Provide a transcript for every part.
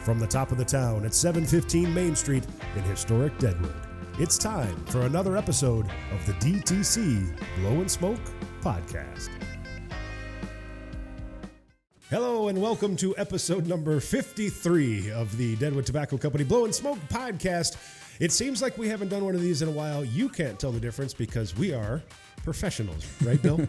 From the top of the town at 715 Main Street in historic Deadwood, it's time for another episode of the DTC Blow and Smoke Podcast. Hello and welcome to episode number 53 of the Deadwood Tobacco Company Blow and Smoke Podcast. It seems like we haven't done one of these in a while. You can't tell the difference because we are professionals, right, Bill?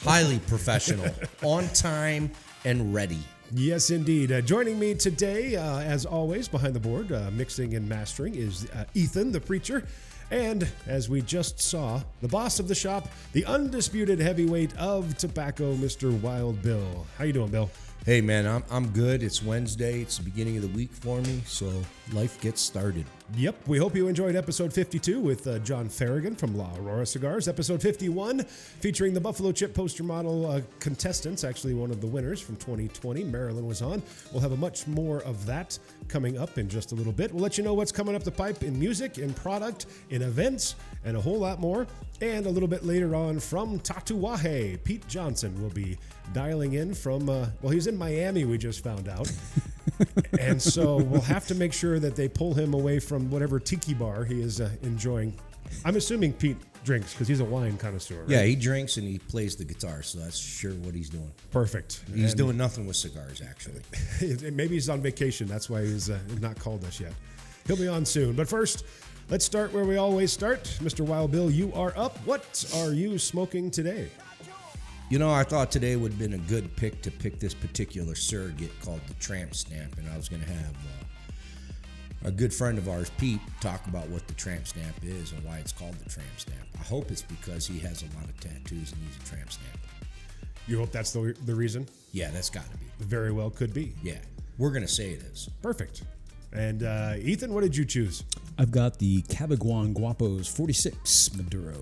Highly professional, on time and ready. Yes, indeed. Joining me today, as always, behind the board, mixing and mastering, is Ethan, the preacher. And as we just saw, the boss of the shop, the undisputed heavyweight of tobacco, Mr. Wild Bill. How you doing, Bill? Hey, man, I'm good. It's Wednesday. It's the beginning of the week for me, so life gets started. Yep. We hope you enjoyed episode 52 with John Farragon from La Aurora Cigars. Episode 51 featuring the Buffalo Chip poster model contestants, actually one of the winners from 2020. Marilyn was on. We'll have a much more of that coming up in just a little bit. We'll let you know what's coming up the pipe in music, in product, in events, and a whole lot more. And a little bit later on from Tatuaje, Pete Johnson will be dialing in from, he's in Miami, we just found out. And so we'll have to make sure that they pull him away from whatever tiki bar he is enjoying. I'm assuming Pete drinks because he's a wine connoisseur, right? Yeah, he drinks and he plays the guitar, so that's sure what he's doing. Perfect. He's doing nothing with cigars, actually. Maybe he's on vacation. That's why he's not called us yet. He'll be on soon. But first, let's start where we always start. Mr. Wild Bill, you are up. What are you smoking today? You know, I thought today would have been a good pick to pick this particular surrogate called the Tramp Stamp, and I was going to have a good friend of ours, Pete, talk about what the Tramp Stamp is and why it's called the Tramp Stamp. I hope it's because he has a lot of tattoos and he's a tramp stamp. You hope that's the reason? Yeah, that's got to be. Very well could be. Yeah, we're going to say it is. Perfect. And Ethan, what did you choose? I've got the Cabaguan Guapos 46 Maduro.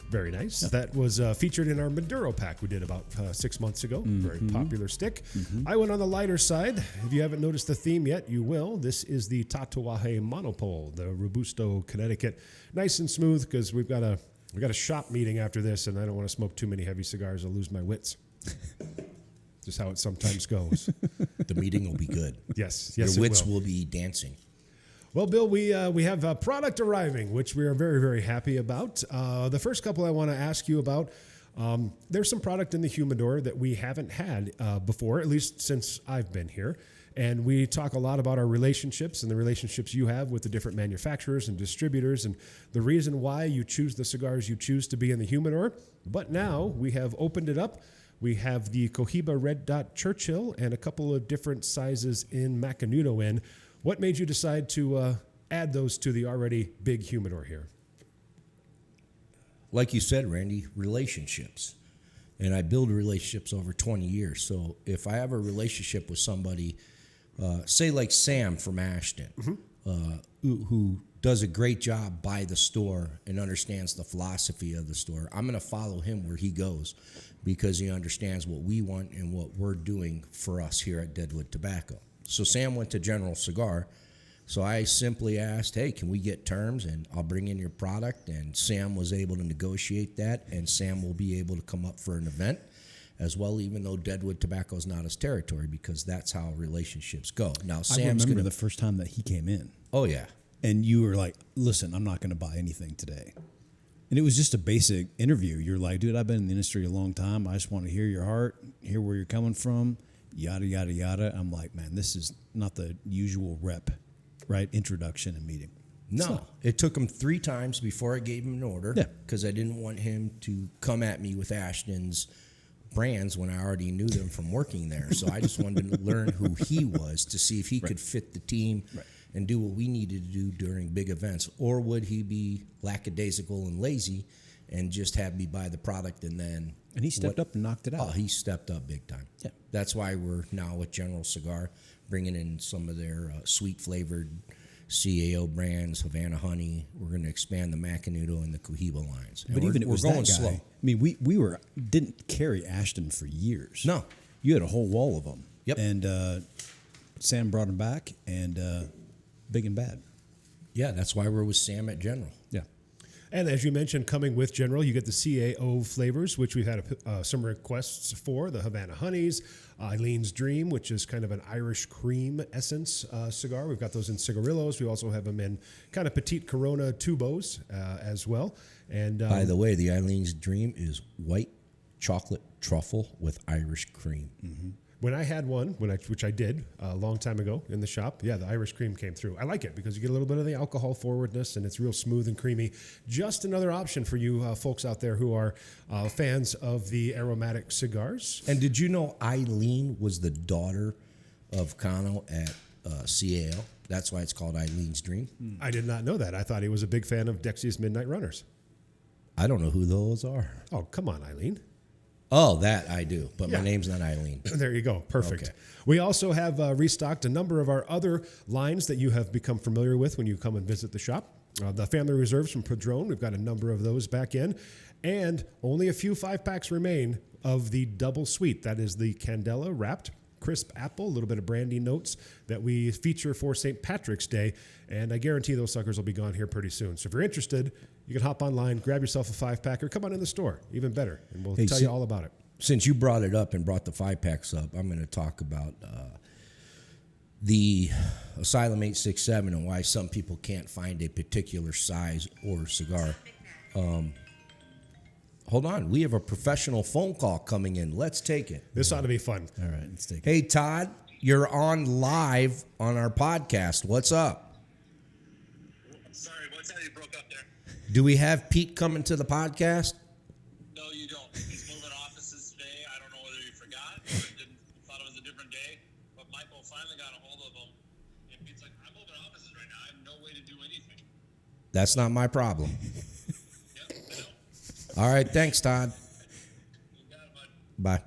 Very nice. Yep. That was featured in our Maduro pack we did about 6 months ago. Mm-hmm. Very popular stick. Mm-hmm. I went on the lighter side. If you haven't noticed the theme yet, you will. This is the Tatuaje Monopole, the Robusto, Connecticut. Nice and smooth because we've got a shop meeting after this, and I don't want to smoke too many heavy cigars. I'll lose my wits. Just how it sometimes goes. The meeting will be good. Yes, your wits will be dancing. Well, Bill, we have a product arriving, which we are very, very happy about. The first couple I want to ask you about, there's some product in the humidor that we haven't had before, at least since I've been here. And we talk a lot about our relationships and the relationships you have with the different manufacturers and distributors and the reason why you choose the cigars you choose to be in the humidor. But now we have opened it up. We have the Cohiba Red Dot Churchill and a couple of different sizes in Macanudo in. What made you decide to add those to the already big humidor here? Like you said, Randy, relationships. And I build relationships over 20 years. So if I have a relationship with somebody, say like Sam from Ashton, mm-hmm. who does a great job by the store and understands the philosophy of the store, I'm going to follow him where he goes because he understands what we want and what we're doing for us here at Deadwood Tobacco. So Sam went to General Cigar. So I simply asked, hey, can we get terms and I'll bring in your product? And Sam was able to negotiate that, and Sam will be able to come up for an event as well, even though Deadwood Tobacco is not his territory, because that's how relationships go. Now, Sam's I remember the first time that he came in. Oh, yeah. And you were like, listen, I'm not going to buy anything today. And it was just a basic interview. You're like, dude, I've been in the industry a long time. I just want to hear your heart, hear where you're coming from. Yada, yada, yada. I'm like, man, this is not the usual rep, right? Introduction and meeting. No, it took him 3 times before I gave him an order because I didn't want him to come at me with Ashton's brands when I already knew them from working there. So I just wanted to learn who he was to see if he could fit the team and do what we needed to do during big events. Or would he be lackadaisical and lazy and just have me buy the product and then... And he stepped up and knocked it out. Oh, he stepped up big time. Yeah. That's why we're now with General Cigar, bringing in some of their sweet-flavored CAO brands, Havana Honey. We're going to expand the Macanudo and the Cohiba lines. And but even it was going that guy. slow. I mean, we didn't carry Ashton for years. No. You had a whole wall of them. Yep. And Sam brought them back, and big and bad. Yeah, that's why we're with Sam at General. Yeah. And as you mentioned, coming with General, you get the CAO flavors, which we've had some requests for, the Havana Honeys, Eileen's Dream, which is kind of an Irish cream essence cigar. We've got those in cigarillos. We also have them in kind of petite Corona tubos as well. And by the way, the Eileen's Dream is white chocolate truffle with Irish cream. Mm-hmm. When I had one, which I did a long time ago in the shop, the Irish cream came through. I like it because you get a little bit of the alcohol forwardness, and it's real smooth and creamy. Just another option for you folks out there who are fans of the aromatic cigars. And did you know Eileen was the daughter of Cano at CAO? That's why it's called Eileen's Dream. I did not know that. I thought he was a big fan of Dexy's Midnight Runners. I don't know who those are. Oh, come on, Eileen. Oh, that I do, but my name's not Eileen. There you go. Perfect. Okay. We also have restocked a number of our other lines that you have become familiar with when you come and visit the shop. The Family Reserves from Padron, we've got a number of those back in. And only a few 5-packs remain of the Double Sweet. That is the Candela wrapped crisp apple, a little bit of brandy notes that we feature for St. Patrick's Day. And I guarantee those suckers will be gone here pretty soon. So if you're interested, you can hop online, grab yourself a 5-pack, or come on in the store, even better, and we'll tell you all about it. Since you brought it up and brought the 5-packs up, I'm going to talk about the Asylum 867 and why some people can't find a particular size or cigar. Hold on. We have a professional phone call coming in. Let's take it. This ought to be fun. All right, let's take it. Hey, Todd, you're on live on our podcast. What's up? Sorry, what's that? You broke up there. Do we have Pete coming to the podcast? No, you don't. He's moving offices today. I don't know whether he forgot or thought it was a different day. But Michael finally got a hold of him. And Pete's like, I'm moving offices right now. I have no way to do anything. That's not my problem. Yep, I know. All right. Thanks, Todd. You got it, bud. Bye.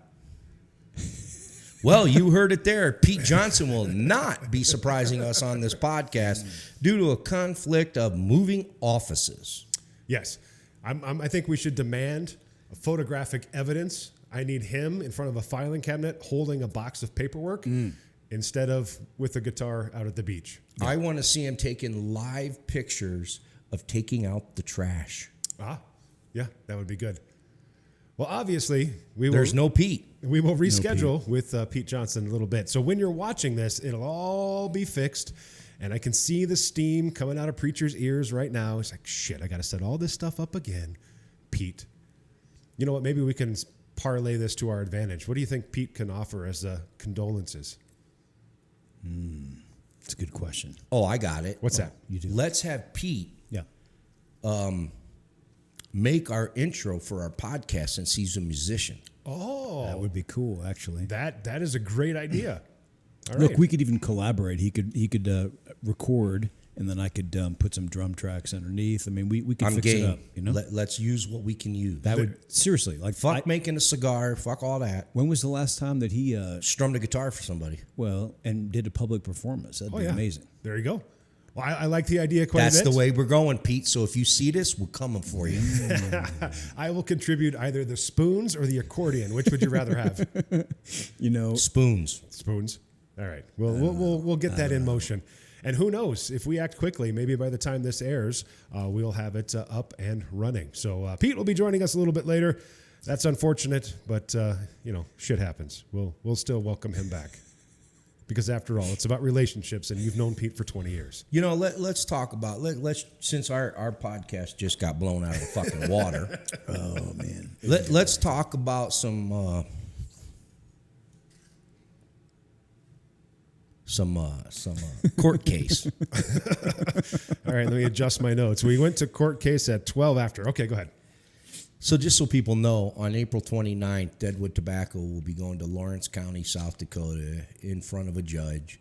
Well, you heard it there. Pete Johnson will not be surprising us on this podcast due to a conflict of moving offices. Yes. I think we should demand photographic evidence. I need him in front of a filing cabinet holding a box of paperwork instead of with a guitar out at the beach. Yeah. I want to see him taking live pictures of taking out the trash. Yeah, that would be good. Well, obviously, there's no Pete. We will reschedule with Pete Johnson in a little bit. So when you're watching this, it'll all be fixed. And I can see the steam coming out of Preacher's ears right now. It's like, shit, I got to set all this stuff up again. Pete. You know what? Maybe we can parlay this to our advantage. What do you think Pete can offer as condolences? It's a good question. Oh, I got it. What's that? You do. Let's have Pete make our intro for our podcast since he's a musician. Oh. That would be cool, actually. That is a great idea. All Look, right. we could even collaborate. He could record, and then I could put some drum tracks underneath. I mean, we could I'm fix game. it up. You know, Let's use what we can use. that would seriously like. Fuck making a cigar. Fuck all that. When was the last time that he Strummed a guitar for somebody. and did a public performance? That'd be amazing. There you go. Well, I like the idea quite That's a bit. the way we're going, Pete. So if you see this, we're coming for you. I will contribute either the spoons or the accordion. Which would you rather have? You know, Spoons. Spoons. All right. Well, we'll get that in motion. And who knows, if we act quickly, maybe by the time this airs, we'll have it up and running. So Pete will be joining us a little bit later. That's unfortunate, but shit happens. We'll still welcome him back. Because after all, it's about relationships, and you've known Pete for 20 years. You know, let's talk about let's since our podcast just got blown out of the fucking water. oh man, Let's talk about some court case. All right, let me adjust my notes. We went to court case at 12 after. Okay, go ahead. So just so people know, on April 29th, Deadwood Tobacco will be going to Lawrence County, South Dakota, in front of a judge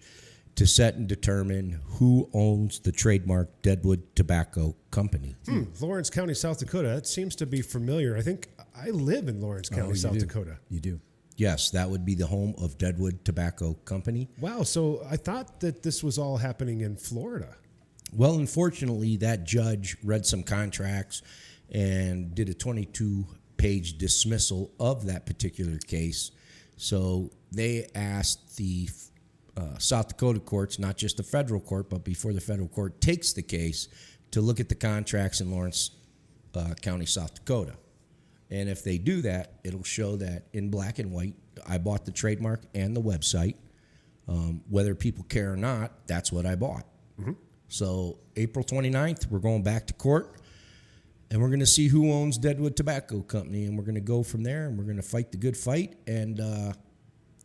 to set and determine who owns the trademark Deadwood Tobacco Company. Lawrence County, South Dakota. That seems to be familiar. I think I live in Lawrence County, South Dakota. You do. Yes, that would be the home of Deadwood Tobacco Company. Wow, so I thought that this was all happening in Florida. Well, unfortunately, that judge read some contracts and did a 22-page dismissal of that particular case. So they asked the South Dakota courts, not just the federal court, but before the federal court takes the case, to look at the contracts in Lawrence County, South Dakota. And if they do that, it'll show that in black and white. I bought the trademark and the website. Whether people care or not, that's what I bought. Mm-hmm. So April 29th, we're going back to court, and we're going to see who owns Deadwood Tobacco Company, and we're going to go from there, and we're going to fight the good fight. And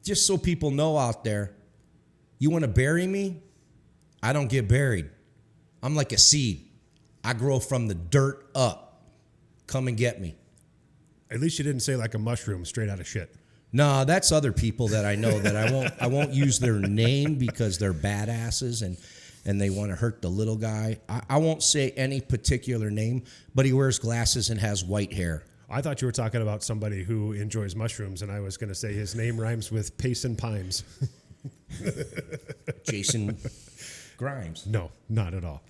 just so people know out there, you want to bury me? I don't get buried. I'm like a seed. I grow from the dirt up. Come and get me. At least you didn't say like a mushroom straight out of shit. No, that's other people that I know that I won't use their name because they're badasses and they want to hurt the little guy. I won't say any particular name, but he wears glasses and has white hair. I thought you were talking about somebody who enjoys mushrooms, and I was going to say his name rhymes with Payson Pimes. Jason Grimes. No, not at all.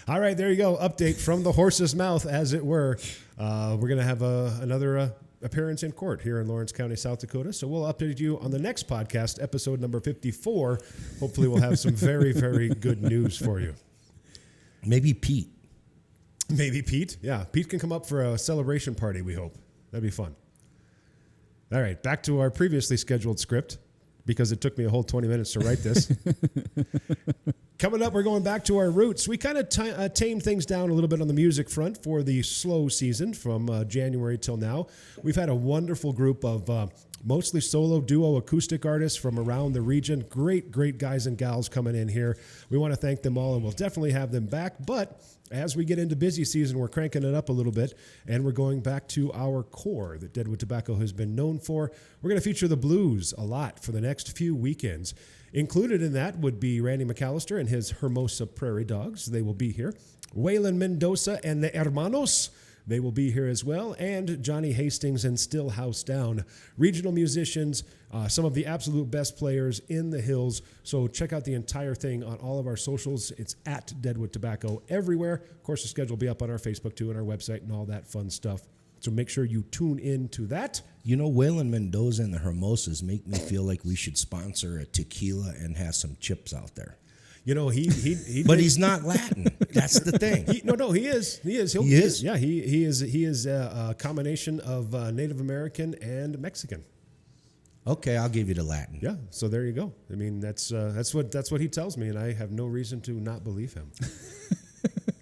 All right, there you go. Update from the horse's mouth, as it were. We're going to have another appearance in court here in Lawrence County, South Dakota. So we'll update you on the next podcast, episode number 54. Hopefully we'll have some very, very good news for you. Maybe Pete. Maybe Pete. Yeah, Pete can come up for a celebration party, we hope. That'd be fun. All right, back to our previously scheduled script, because it took me a whole 20 minutes to write this. Coming up, we're going back to our roots. We kind of tamed things down a little bit on the music front for the slow season from January till now. We've had a wonderful group of mostly solo duo acoustic artists from around the region. Great guys and gals coming in here. We want to thank them all, and we'll definitely have them back. But as we get into busy season, we're cranking it up a little bit, and we're going back to our core that Deadwood Tobacco has been known for. We're going to feature the blues a lot for the next few weekends. Included in that would be Randy McAllister and his Hermosa Prairie Dogs. They will be here. Waylon Mendoza and the Hermanos. They will be here as well. And Johnny Hastings and Stillhouse Down. Regional musicians, some of the absolute best players in the hills. So check out the entire thing on all of our socials. It's at Deadwood Tobacco everywhere. Of course, the schedule will be up on our Facebook too and our website and all that fun stuff. So make sure you tune in to that. You know, Waylon Mendoza and the Hermosas make me feel like we should sponsor a tequila and have some chips out there. You know, he but he's not Latin. That's the thing. He is. He is. Yeah, he is a combination of Native American and Mexican. Okay, I'll give you the Latin. Yeah, so there you go. I mean, that's what he tells me, and I have no reason to not believe him.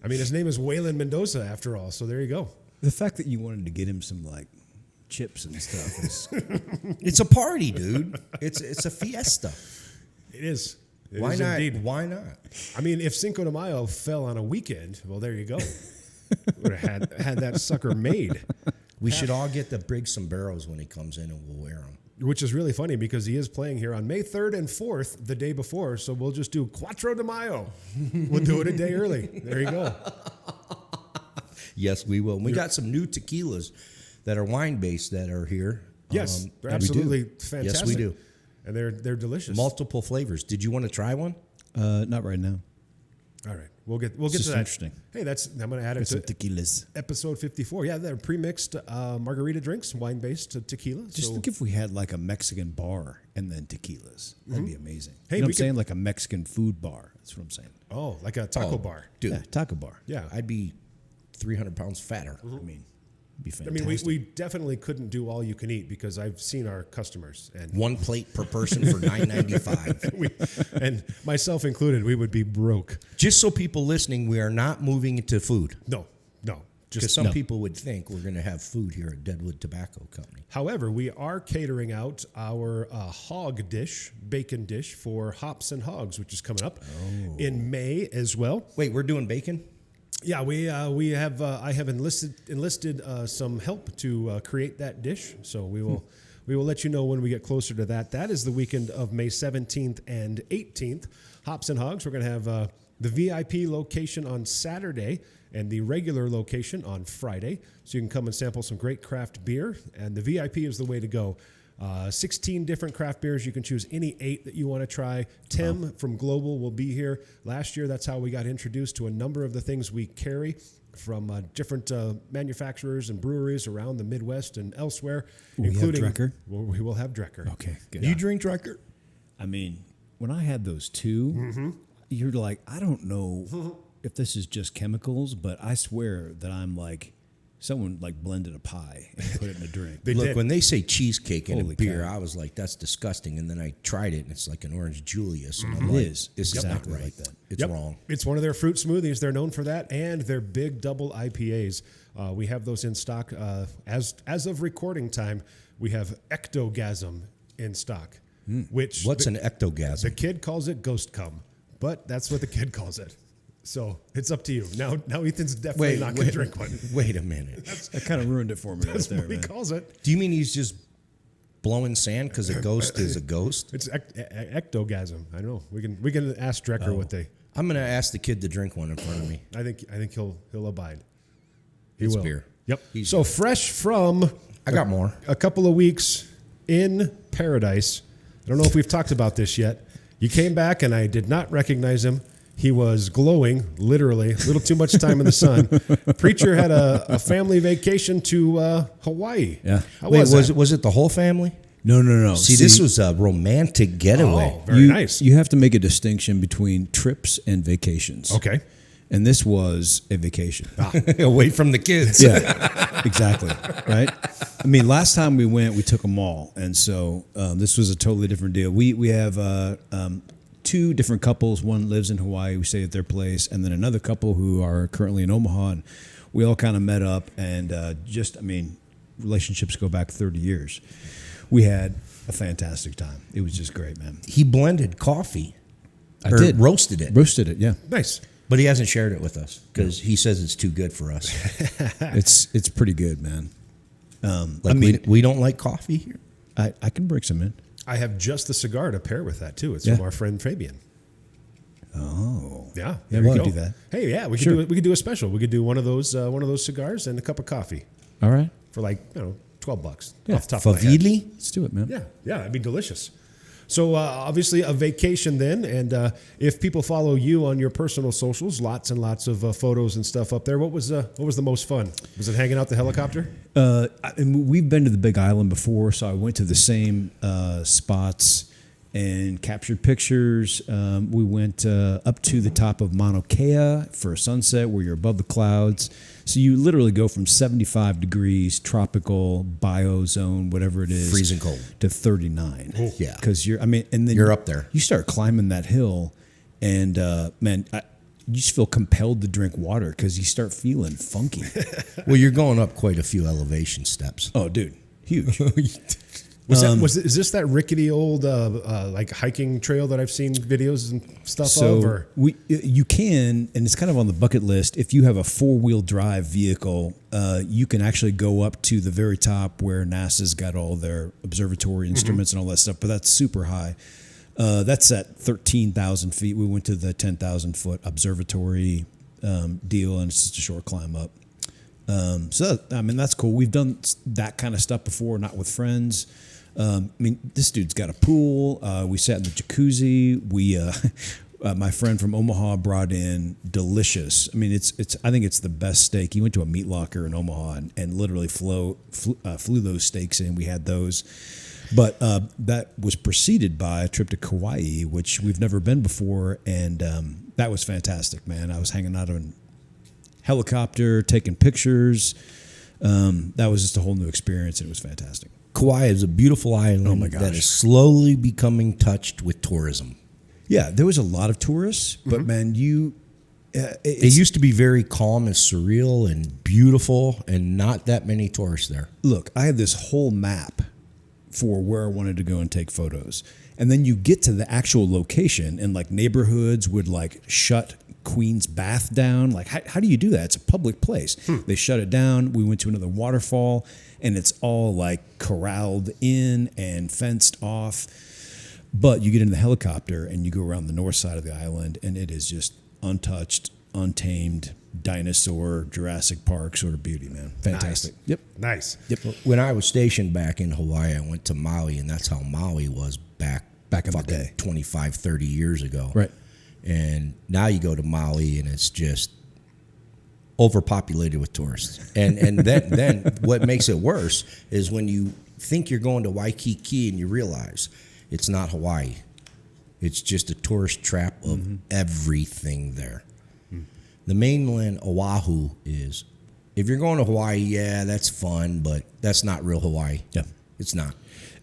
I mean, his name is Waylon Mendoza after all, so there you go. The fact that you wanted to get him some like chips and stuff is it's a party, dude. It's a fiesta. It is. Why not? Indeed. Why not? I mean, if Cinco de Mayo fell on a weekend, well, there you go. Would have had that sucker made. We should all get the big sombreros when he comes in, and we'll wear them. Which is really funny because he is playing here on May 3rd and 4th, the day before. So we'll just do Cuatro de Mayo. We'll do it a day early. There you go. Yes, we will. We got some new tequilas that are wine-based that are here. Yes, they're absolutely fantastic. Yes, we do. And they're delicious. Multiple flavors. Did you want to try one? not right now. All right, we'll get to Just that. interesting. Hey, I'm going to add it Some to tequilas. episode 54. Yeah, they're pre-mixed margarita drinks, wine-based tequila. Just think if we had like a Mexican bar and then tequilas. That'd be amazing. Hey, you know what we I'm saying? Like a Mexican food bar. That's what I'm saying. Oh, like a taco bar. Dude, Yeah, taco bar. Yeah. I'd be 300 pounds fatter. I mean, it'd be I fantastic. mean, we definitely couldn't do all you can eat because I've seen our customers and One plate per person for $9.95. and myself included, we would be broke. Just so people listening, we are not moving into food. No. Because Just some people would think we're going to have food here at Deadwood Tobacco Company. However, we are catering out our hog dish, bacon dish for Hops and Hogs, which is coming up in May as well. Wait, we're doing bacon? Yeah, we have I have enlisted some help to create that dish, so we will let you know when we get closer to that. That is the weekend of May 17th and 18th. Hops and Hogs. We're going to have the VIP location on Saturday and the regular location on Friday, so you can come and sample some great craft beer. And the VIP is the way to go. 16 different craft beers. You can choose any 8 that you want to try. Tim from Global will be here. Last year, that's how we got introduced to a number of the things we carry from different manufacturers and breweries around the Midwest and elsewhere, including Drecker? Well, we will have Drecker. Okay, good. You drink Drecker? I mean, when I had those two, you're like, I don't know if this is just chemicals, but I swear that I'm like Someone like blended a pie and put it in a drink. They Look, did. when they say cheesecake in Holy a beer, cow. I was like, that's disgusting. And then I tried it, and it's like an orange Julius. And I'm It like, is. This is Exactly not right. like that. It's Yep. wrong. It's one of their fruit smoothies. They're known for that, and their big double IPAs. We have those in stock. As of recording time, we have Ectogasm in stock. Which What's the, an ectogasm? the kid calls it ghost cum, but that's what the kid calls it. So it's up to you. Now Ethan's definitely not going to drink one. Wait a minute. That kind of ruined it for me right That's there, what he man. calls it. Do you mean he's just blowing sand because a ghost is a ghost? It's Ectogasm. I know. We can ask Drecker what they. I'm going to ask the kid to drink one in front of me. I think he'll abide. He It's will. beer. Yep. He's So fresh from I got more. a couple of weeks in paradise. I don't know if we've talked about this yet. You came back and I did not recognize him. He was glowing, literally, a little too much time in the sun. Preacher had a family vacation to Hawaii. Yeah. How Wait, was that? was it the whole family? No. See, this was a romantic getaway. Oh, very nice. You have to make a distinction between trips and vacations. Okay. And this was a vacation. Away from the kids. Yeah, exactly. Right. I mean, last time we went, we took them all, and so this was a totally different deal. We have two different couples. One lives in Hawaii. We stay at their place, and then another couple who are currently in Omaha. And we all kind of met up, and relationships go back 30 years. We had a fantastic time. It was just great, man. He blended coffee. I Or did roasted it. Roasted it. Yeah, Nice. But he hasn't shared it with us because he says it's too good for us. it's pretty good, man. Like we don't like coffee here. I can bring some in. I have just the cigar to pair with that too. It's Yeah. from our friend Fabian. Oh, Yeah, Yeah, there we you can go. do that. Hey, yeah, we could Sure. do it. We could do a special. We could do one of those cigars and a cup of coffee all right. for like $12 Yeah. off the top of my head. Favili? Let's do it, man. Yeah, it'd be delicious. So obviously a vacation then, and if people follow you on your personal socials, lots and lots of photos and stuff up there. What was the most fun? Was it hanging out the helicopter? And we've been to the Big Island before, so I went to the same spots and captured pictures. We went up to the top of Mauna Kea for a sunset where you're above the clouds. So you literally go from 75 degrees, tropical, biozone, whatever it is, Freezing cold. to 39. Yeah. Because and then You're up there. You start climbing that hill, and you just feel compelled to drink water because you start feeling funky. Well, you're going up quite a few elevation steps. Oh, dude, huge. Is this that rickety old like hiking trail that I've seen videos and stuff of? Or? You can, and it's kind of on the bucket list. If you have a 4-wheel drive vehicle, you can actually go up to the very top where NASA's got all their observatory instruments and all that stuff. But that's super high. That's at 13,000 feet. We went to the 10,000 foot observatory deal, and it's just a short climb up. That's cool. We've done that kind of stuff before, not with friends. This dude's got a pool. We sat in the jacuzzi. My friend from Omaha brought in delicious. I think it's the best steak. He went to a meat locker in Omaha and literally flew those steaks in. We had those. But that was preceded by a trip to Kauai, which we've never been before. And that was fantastic, man. I was hanging out on helicopter, taking pictures. That was just a whole new experience, and it was fantastic. Kauai is a beautiful island Oh my gosh. that is slowly becoming touched with tourism. Yeah, there was a lot of tourists, but man, It used to be very calm and surreal and beautiful, and not that many tourists there. look, I had this whole map for where I wanted to go and take photos. And then you get to the actual location, and like neighborhoods would like shut Queen's Bath down. Like, how do you do that? It's a public place. They shut it down. We went to another waterfall, and it's all like corralled in and fenced off. But you get in the helicopter and you go around the north side of the island, and it is just untouched, untamed, dinosaur, Jurassic Park sort of beauty, man. Fantastic. Nice. Yep. Nice. When I was stationed back in Hawaii, I went to Maui, and that's how Maui was back in the fucking day. 25, 30 years ago. Right. And now you go to Maui, and it's just overpopulated with tourists. And then what makes it worse is when you think you're going to Waikiki and you realize it's not Hawaii. It's just a tourist trap of everything there. The mainland Oahu is If you're going to Hawaii, yeah, that's fun, but that's not real Hawaii. Yeah. It's not.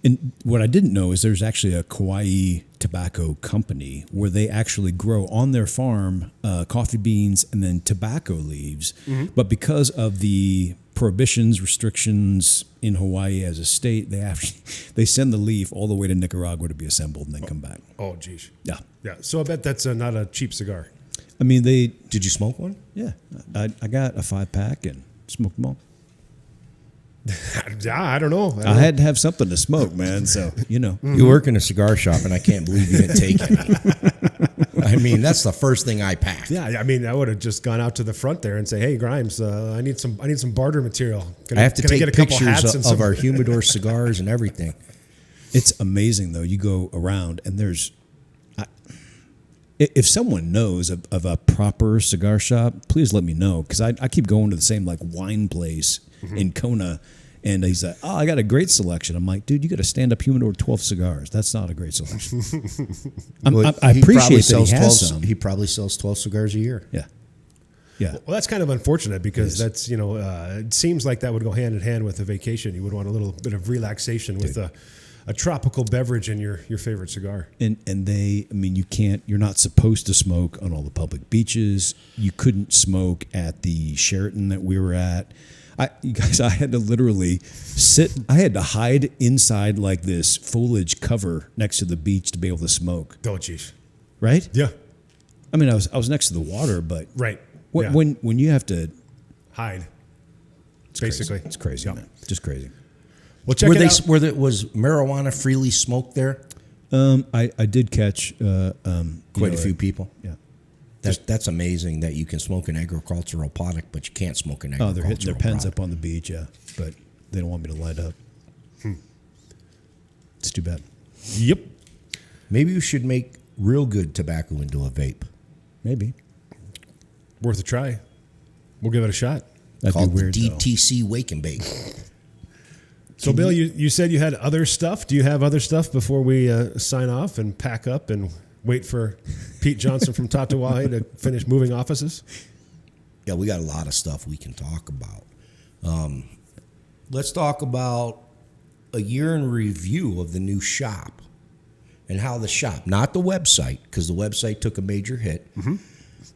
And what I didn't know is there's actually a Kauai tobacco company where they actually grow on their farm coffee beans and then tobacco leaves. But because of the prohibitions, restrictions in Hawaii as a state, they send the leaf all the way to Nicaragua to be assembled and then come back. Oh, geez. Yeah. Yeah. So I bet that's not a cheap cigar. I mean, Did you smoke one? yeah, I got a 5-pack and smoked them all. Yeah, I don't know. I had to have something to smoke, man. So, you know. You work in a cigar shop, and I can't believe you didn't take any. I mean, that's the first thing I packed. Yeah, I mean, I would have just gone out to the front there and say, "Hey, Grimes, I need some barter material. I have to can I take get a couple pictures hats and some of our humidor cigars and everything. It's amazing, though. You go around and if someone knows of a proper cigar shop, please let me know, because I keep going to the same like wine place in Kona, and he's like, "Oh, I got a great selection." I'm like, "Dude, you got a stand-up humidor 12 cigars. That's not a great selection." I appreciate that he has some. He probably sells 12 cigars a year. Yeah, yeah. Well, that's kind of unfortunate because that's it seems like that would go hand in hand with a vacation. You would want a little bit of relaxation with a tropical beverage in your favorite cigar. And you're not supposed to smoke on all the public beaches. You couldn't smoke at the Sheraton that we were at. I had to literally I had to hide inside like this foliage cover next to the beach to be able to smoke. Oh, geez. Right? Yeah. I mean, I was next to the water, but Right. Yeah. when you have to, Hide. it's Basically. crazy. It's crazy, man. Just crazy. Well, check it out. Was marijuana freely smoked there? I did catch Quite a few people. Yeah. That's amazing that you can smoke an agricultural product, but you can't smoke an Oh, agricultural they're hitting their pens product. up on the beach, yeah, but they don't want me to light up. It's too bad. Yep. Maybe you should make real good tobacco into a vape. Maybe. Worth a try. We'll give it a shot. That'd Called be weird, the though. DTC Wake and Bake. So, Bill, you said you had other stuff. Do you have other stuff before we sign off and pack up and wait for Pete Johnson from Tatuaje to finish moving offices? Yeah, we got a lot of stuff we can talk about. Let's talk about a year in review of the new shop and how the shop, not the website, because the website took a major hit.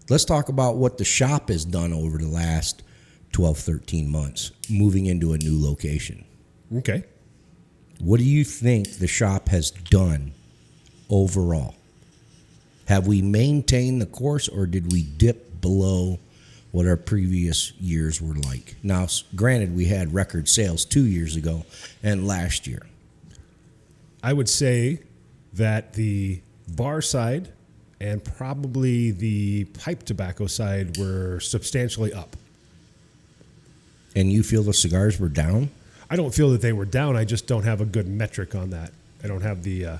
Let's talk about what the shop has done over the last 12, 13 months, moving into a new location. Okay. What do you think the shop has done overall? Have we maintained the course, or did we dip below what our previous years were like? Now, granted, we had record sales 2 years ago and last year. I would say that the bar side and probably the pipe tobacco side were substantially up. And you feel the cigars were down? I don't feel that they were down. I just don't have a good metric on that. I don't have the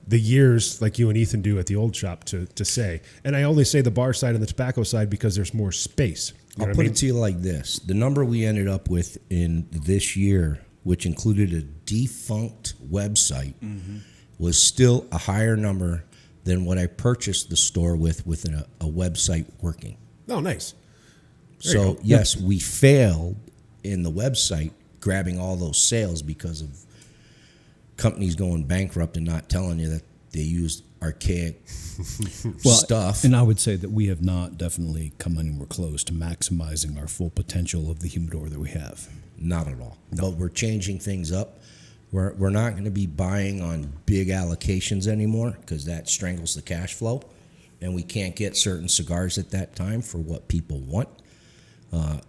years like you and Ethan do at the old shop to say. And I only say the bar side and the tobacco side because there's more space. I'll put it to you like this. The number we ended up with in this year, which included a defunct website, was still a higher number than what I purchased the store with a website working. Oh, nice. There you So, go. yes, we failed in the website grabbing all those sales because of companies going bankrupt and not telling you that they used archaic stuff. And I would say that we have not definitely come anywhere close to maximizing our full potential of the humidor that we have. Not at all. No. But we're changing things up. We're not going to be buying on big allocations anymore because that strangles the cash flow, and we can't get certain cigars at that time for what people want.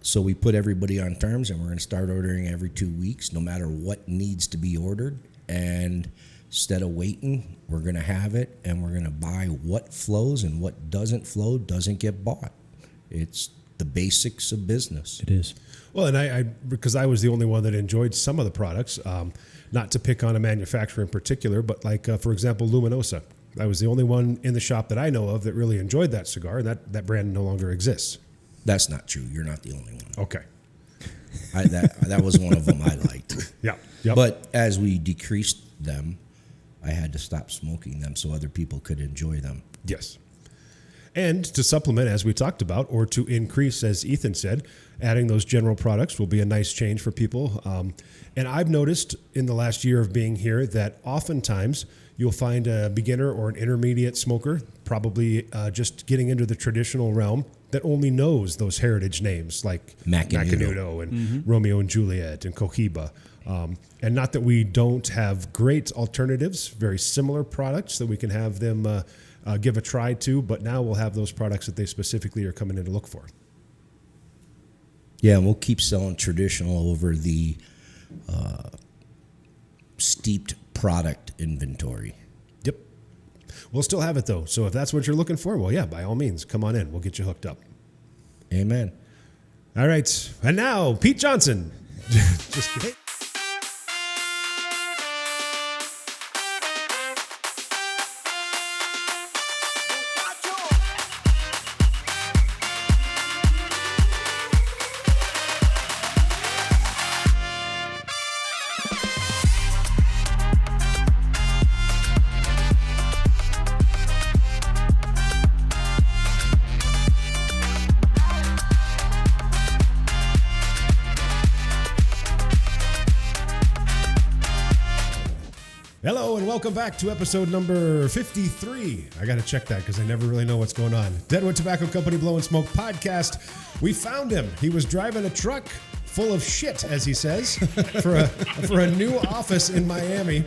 So we put everybody on terms, and we're going to start ordering every 2 weeks, no matter what needs to be ordered. And instead of waiting, we're going to have it, and we're going to buy what flows, and what doesn't flow doesn't get bought. It's the basics of business. It is. Well, and I because I was the only one that enjoyed some of the products, not to pick on a manufacturer in particular, but like, for example, Luminosa. I was the only one in the shop that I know of that really enjoyed that cigar, and that brand no longer exists. That's not true. You're not the only one. Okay. That was one of them I liked. Yeah. Yep. But as we decreased them, I had to stop smoking them so other people could enjoy them. Yes. And to supplement, as we talked about, or to increase, as Ethan said, adding those general products will be a nice change for people. And I've noticed in the last year of being here that oftentimes you'll find a beginner or an intermediate smoker, probably just getting into the traditional realm, that only knows those heritage names like Macanudo and Romeo and Juliet and Cohiba. And not that we don't have great alternatives, very similar products that we can have them give a try to, but now we'll have those products that they specifically are coming in to look for. Yeah, and we'll keep selling traditional over the steeped product inventory. Yep. We'll still have it, though. So if that's what you're looking for, well, yeah, by all means, come on in. We'll get you hooked up. Amen. All right. And now, Pete Johnson. Just kidding. Hello and welcome back to episode number 53. I got to check that because I never really know what's going on. Deadwood Tobacco Company Blow and Smoke podcast. We found him. He was driving a truck full of shit, as he says, for a new office in Miami.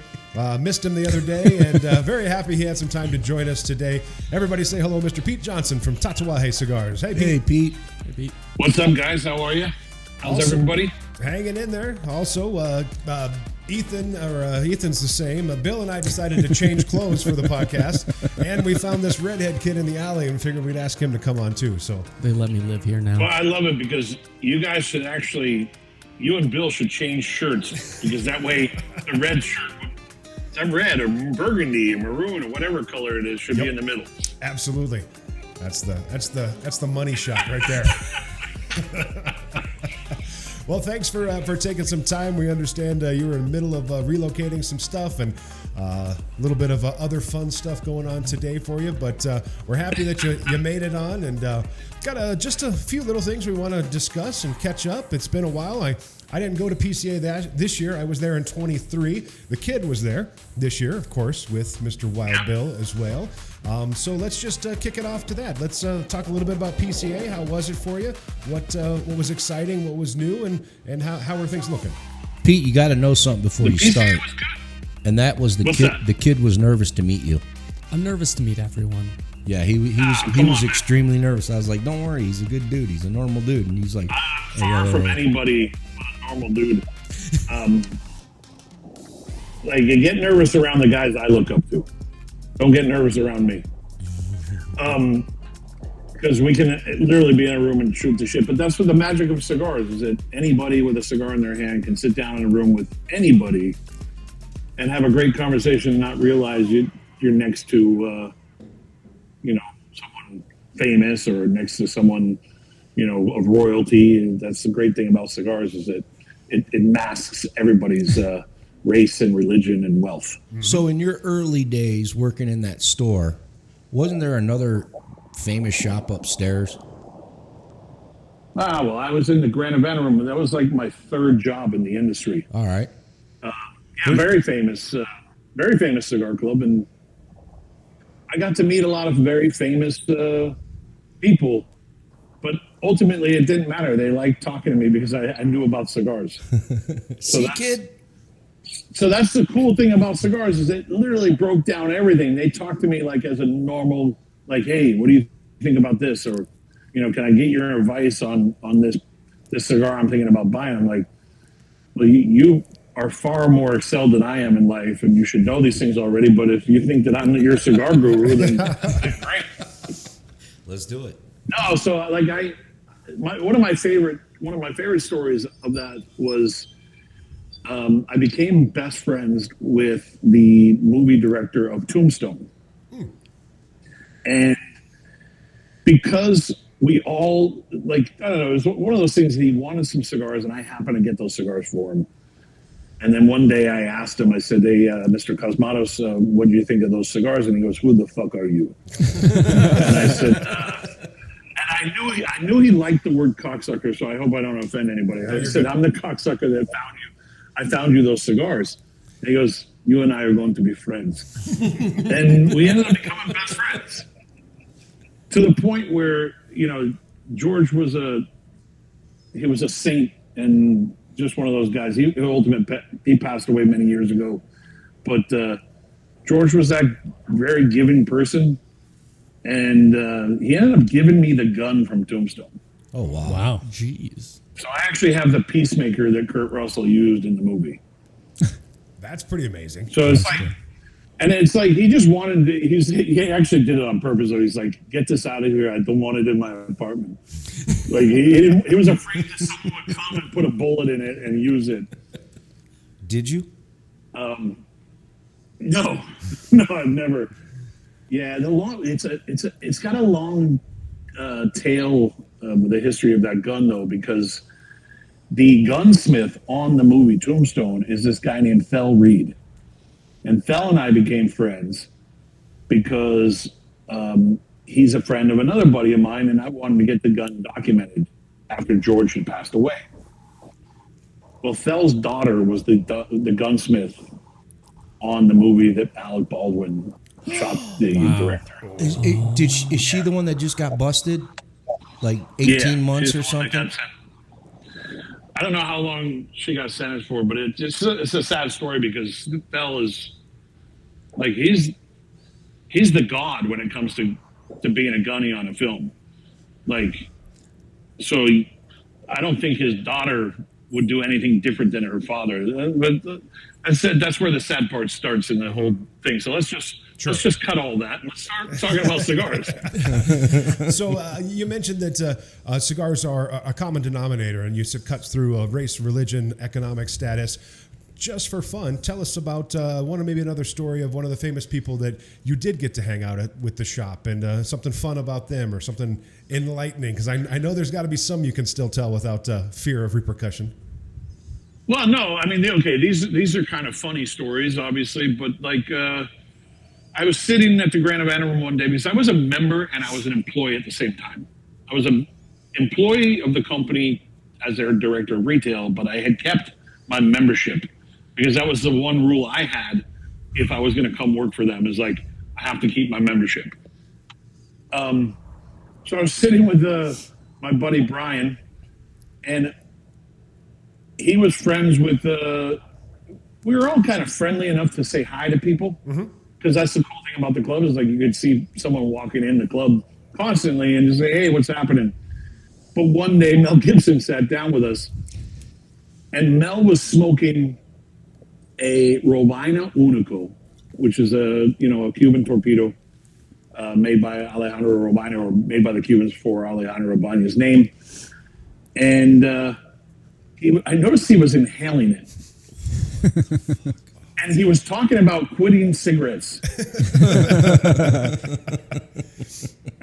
Missed him the other day and very happy he had some time to join us today. Everybody say hello, Mr. Pete Johnson from Tatuaje Cigars. Hey, Pete. Hey, Pete. Hey, Pete. What's up, guys? How are you? How's everybody? Hanging in there. Also, Ethan's the same. Bill and I decided to change clothes for the podcast, and we found this redhead kid in the alley and figured we'd ask him to come on too. So They let me live here now. Well, I love it because you guys should actually, you and Bill should change shirts because that way the red shirt, that red or burgundy or maroon or whatever color it is should be in the middle. absolutely, that's the money shot right there. Well, thanks for taking some time. We understand you were in the middle of relocating some stuff and a little bit of other fun stuff going on today for you. But we're happy that you made it on and got just a few little things we want to discuss and catch up. It's been a while. I didn't go to PCA this year. I was there in 23. The kid was there this year, of course, with Mr. Wild Bill as well. So let's just kick it off to that. Let's talk a little bit about PCA. How was it for you? What was exciting? What was new? And how are things looking? Pete, you got to know something before you start. And that was the What's kid. that? The kid was nervous to meet you. I'm nervous to meet everyone. Yeah, he was extremely nervous. I was like, "Don't worry, he's a good dude. He's a normal dude." And he's like, Far from anybody but a normal dude. Like, you get nervous around the guys I look up to. Don't get nervous around me. Because we can literally be in a room and shoot the shit. But that's what the magic of cigars is, that anybody with a cigar in their hand can sit down in a room with anybody and have a great conversation and not realize you're next to, someone famous or next to someone, of royalty. And that's the great thing about cigars is that it masks everybody's race and religion and wealth. So in your early days working in that store, wasn't there another famous shop upstairs? Well, I was in the Grand Event room, and that was like my third job in the industry. All right. Very famous cigar club, and I got to meet a lot of very famous people. But ultimately, it didn't matter. They liked talking to me because I knew about cigars. See, kid? So that's the cool thing about cigars is it literally broke down everything. They talked to me like as a normal, like, hey, what do you think about this? Or, can I get your advice on this cigar I'm thinking about buying? I'm like, well, you are far more excelled than I am in life, and you should know these things already. But if you think that I'm your cigar guru, then great. Let's do it. No, so like one of my favorite stories of that was I became best friends with the movie director of Tombstone. And because we all, like, I don't know, it was one of those things that he wanted some cigars and I happened to get those cigars for him. And then one day I asked him, I said, hey, Mr. Cosmatos, what do you think of those cigars? And he goes, who the fuck are you? And I said, and I knew he liked the word cocksucker, so I hope I don't offend anybody. I said, I'm the cocksucker that found you. I found you those cigars. And he goes, you and I are going to be friends. And we ended up becoming best friends. To the point where, you know, George was a saint and just one of those guys. He passed away many years ago. But George was that very giving person. And he ended up giving me the gun from Tombstone. Oh, wow. Wow. Jeez. So I actually have the Peacemaker that Kurt Russell used in the movie. That's pretty amazing. So it's like, and it's like he just wanted to, he actually did it on purpose. So he's like, get this out of here. I don't want it in my apartment. Like he was afraid that someone would come and put a bullet in it and use it. Did you? No, I've never. Yeah, it's got a long tale of the history of that gun though, because the gunsmith on the movie Tombstone is this guy named Fel Reed. And Fel and I became friends because he's a friend of another buddy of mine, and I wanted to get the gun documented after George had passed away. Well, Fel's daughter was the gunsmith on the movie that Alec Baldwin shot the director. Is she the one that just got busted? Like 18 months or something? I don't know how long she got sentenced for, but it's a sad story because Fel is like he's the god when it comes to being a gunny on a film. Like, so I don't think his daughter would do anything different than her father. But I said that's where the sad part starts in the whole thing. So let's just cut all that. Let's start talking about cigars. So you mentioned that cigars are a common denominator, and you said cuts through race, religion, economic status. Just for fun, tell us about maybe another story of one of the famous people that you did get to hang out with the shop, and something fun about them or something enlightening, because I know there's got to be some you can still tell without fear of repercussion. Well, no, I mean, okay, these are kind of funny stories, obviously, but like I was sitting at the Grand Havana Room one day because I was a member and I was an employee at the same time. I was an employee of the company as their director of retail, but I had kept my membership because that was the one rule I had if I was going to come work for them, is like, I have to keep my membership. So I was sitting with my buddy Brian, and he was friends with, we were all kind of friendly enough to say hi to people. Because that's the cool thing about the club, is like you could see someone walking in the club constantly and just say, hey, what's happening? But one day Mel Gibson sat down with us, and Mel was smoking a Robina Unico, which is a Cuban torpedo made by Alejandro Robina, or made by the Cubans for Alejandro Robina's name. And I noticed he was inhaling it. And he was talking about quitting cigarettes.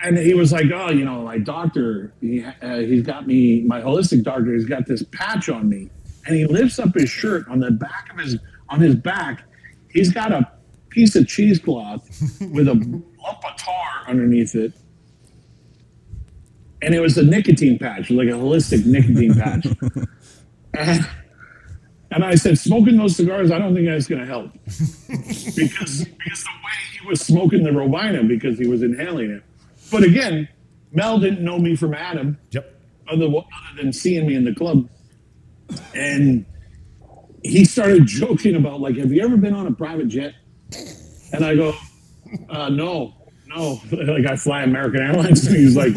And he was like, oh, my doctor, he's got me, my holistic doctor, he's got this patch on me. And he lifts up his shirt on the back of on his back, he's got a piece of cheesecloth with a lump of tar underneath it. And it was a nicotine patch, like a holistic nicotine patch. And I said, smoking those cigars, I don't think that's going to help. because the way he was smoking the Robina, because he was inhaling it. But again, Mel didn't know me from Adam. Yep. Other than seeing me in the club. And he started joking about, like, have you ever been on a private jet? And I go, no. Like, I fly American Airlines. And he's like,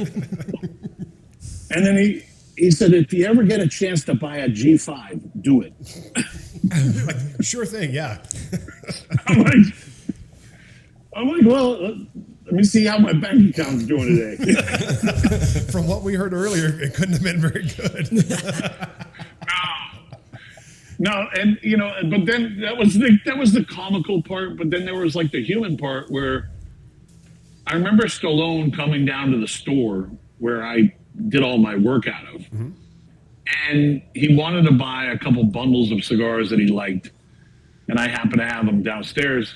and then he said, if you ever get a chance to buy a G5, do it. Like, sure thing, yeah. I'm like, well, let me see how my bank account's doing today. From what we heard earlier, it couldn't have been very good. No, and but then that was the comical part. But then there was like the human part, where I remember Stallone coming down to the store where I did all my work out of, And he wanted to buy a couple bundles of cigars that he liked. And I happened to have them downstairs.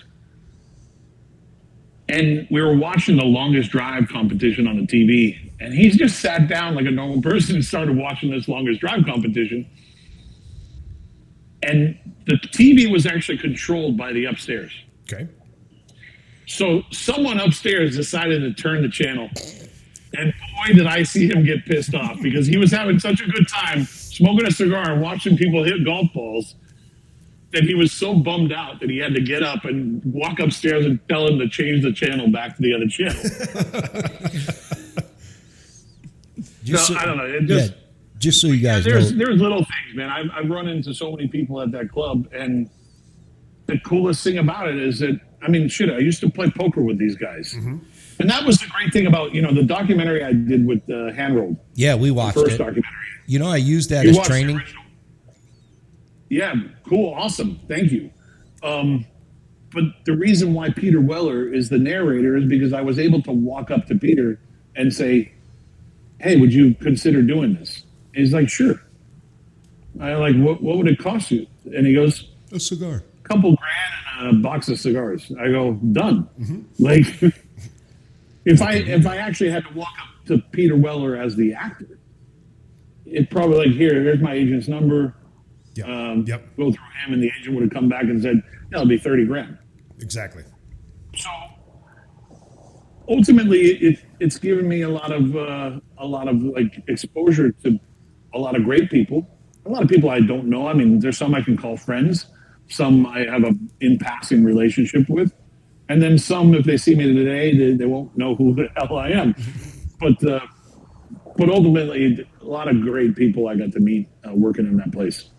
And we were watching the longest drive competition on the TV. And he just sat down like a normal person and started watching this longest drive competition. And the TV was actually controlled by the upstairs. Okay. So someone upstairs decided to turn the channel. And boy, did I see him get pissed off because he was having such a good time smoking a cigar and watching people hit golf balls that he was so bummed out that he had to get up and walk upstairs and tell him to change the channel back to the other channel. I don't know. It just, just so you guys know. There's little things, man. I've run into so many people at that club, and the coolest thing about it is that, I mean, shit, I used to play poker with these guys. Mm-hmm. And that was the great thing about, the documentary I did with Handrolled. Yeah, we watched the first it. Documentary. I used that as training. Yeah, cool, awesome, thank you. But the reason why Peter Weller is the narrator is because I was able to walk up to Peter and say, hey, would you consider doing this? And he's like, sure. I like, what would it cost you? And he goes, a cigar. $2,000 and a box of cigars. I go, done. Mm-hmm. Like, if I actually had to walk up to Peter Weller as the actor, it probably like, here's my agent's number. Yep. Go through him, and the agent would have come back and said, that'll be $30,000. Exactly. So ultimately, it's given me a lot of like exposure to a lot of great people, a lot of people I don't know. I mean, there's some I can call friends, some I have a in passing relationship with, and then some, if they see me today, they won't know who the hell I am. But ultimately, a lot of great people I got to meet working in that place.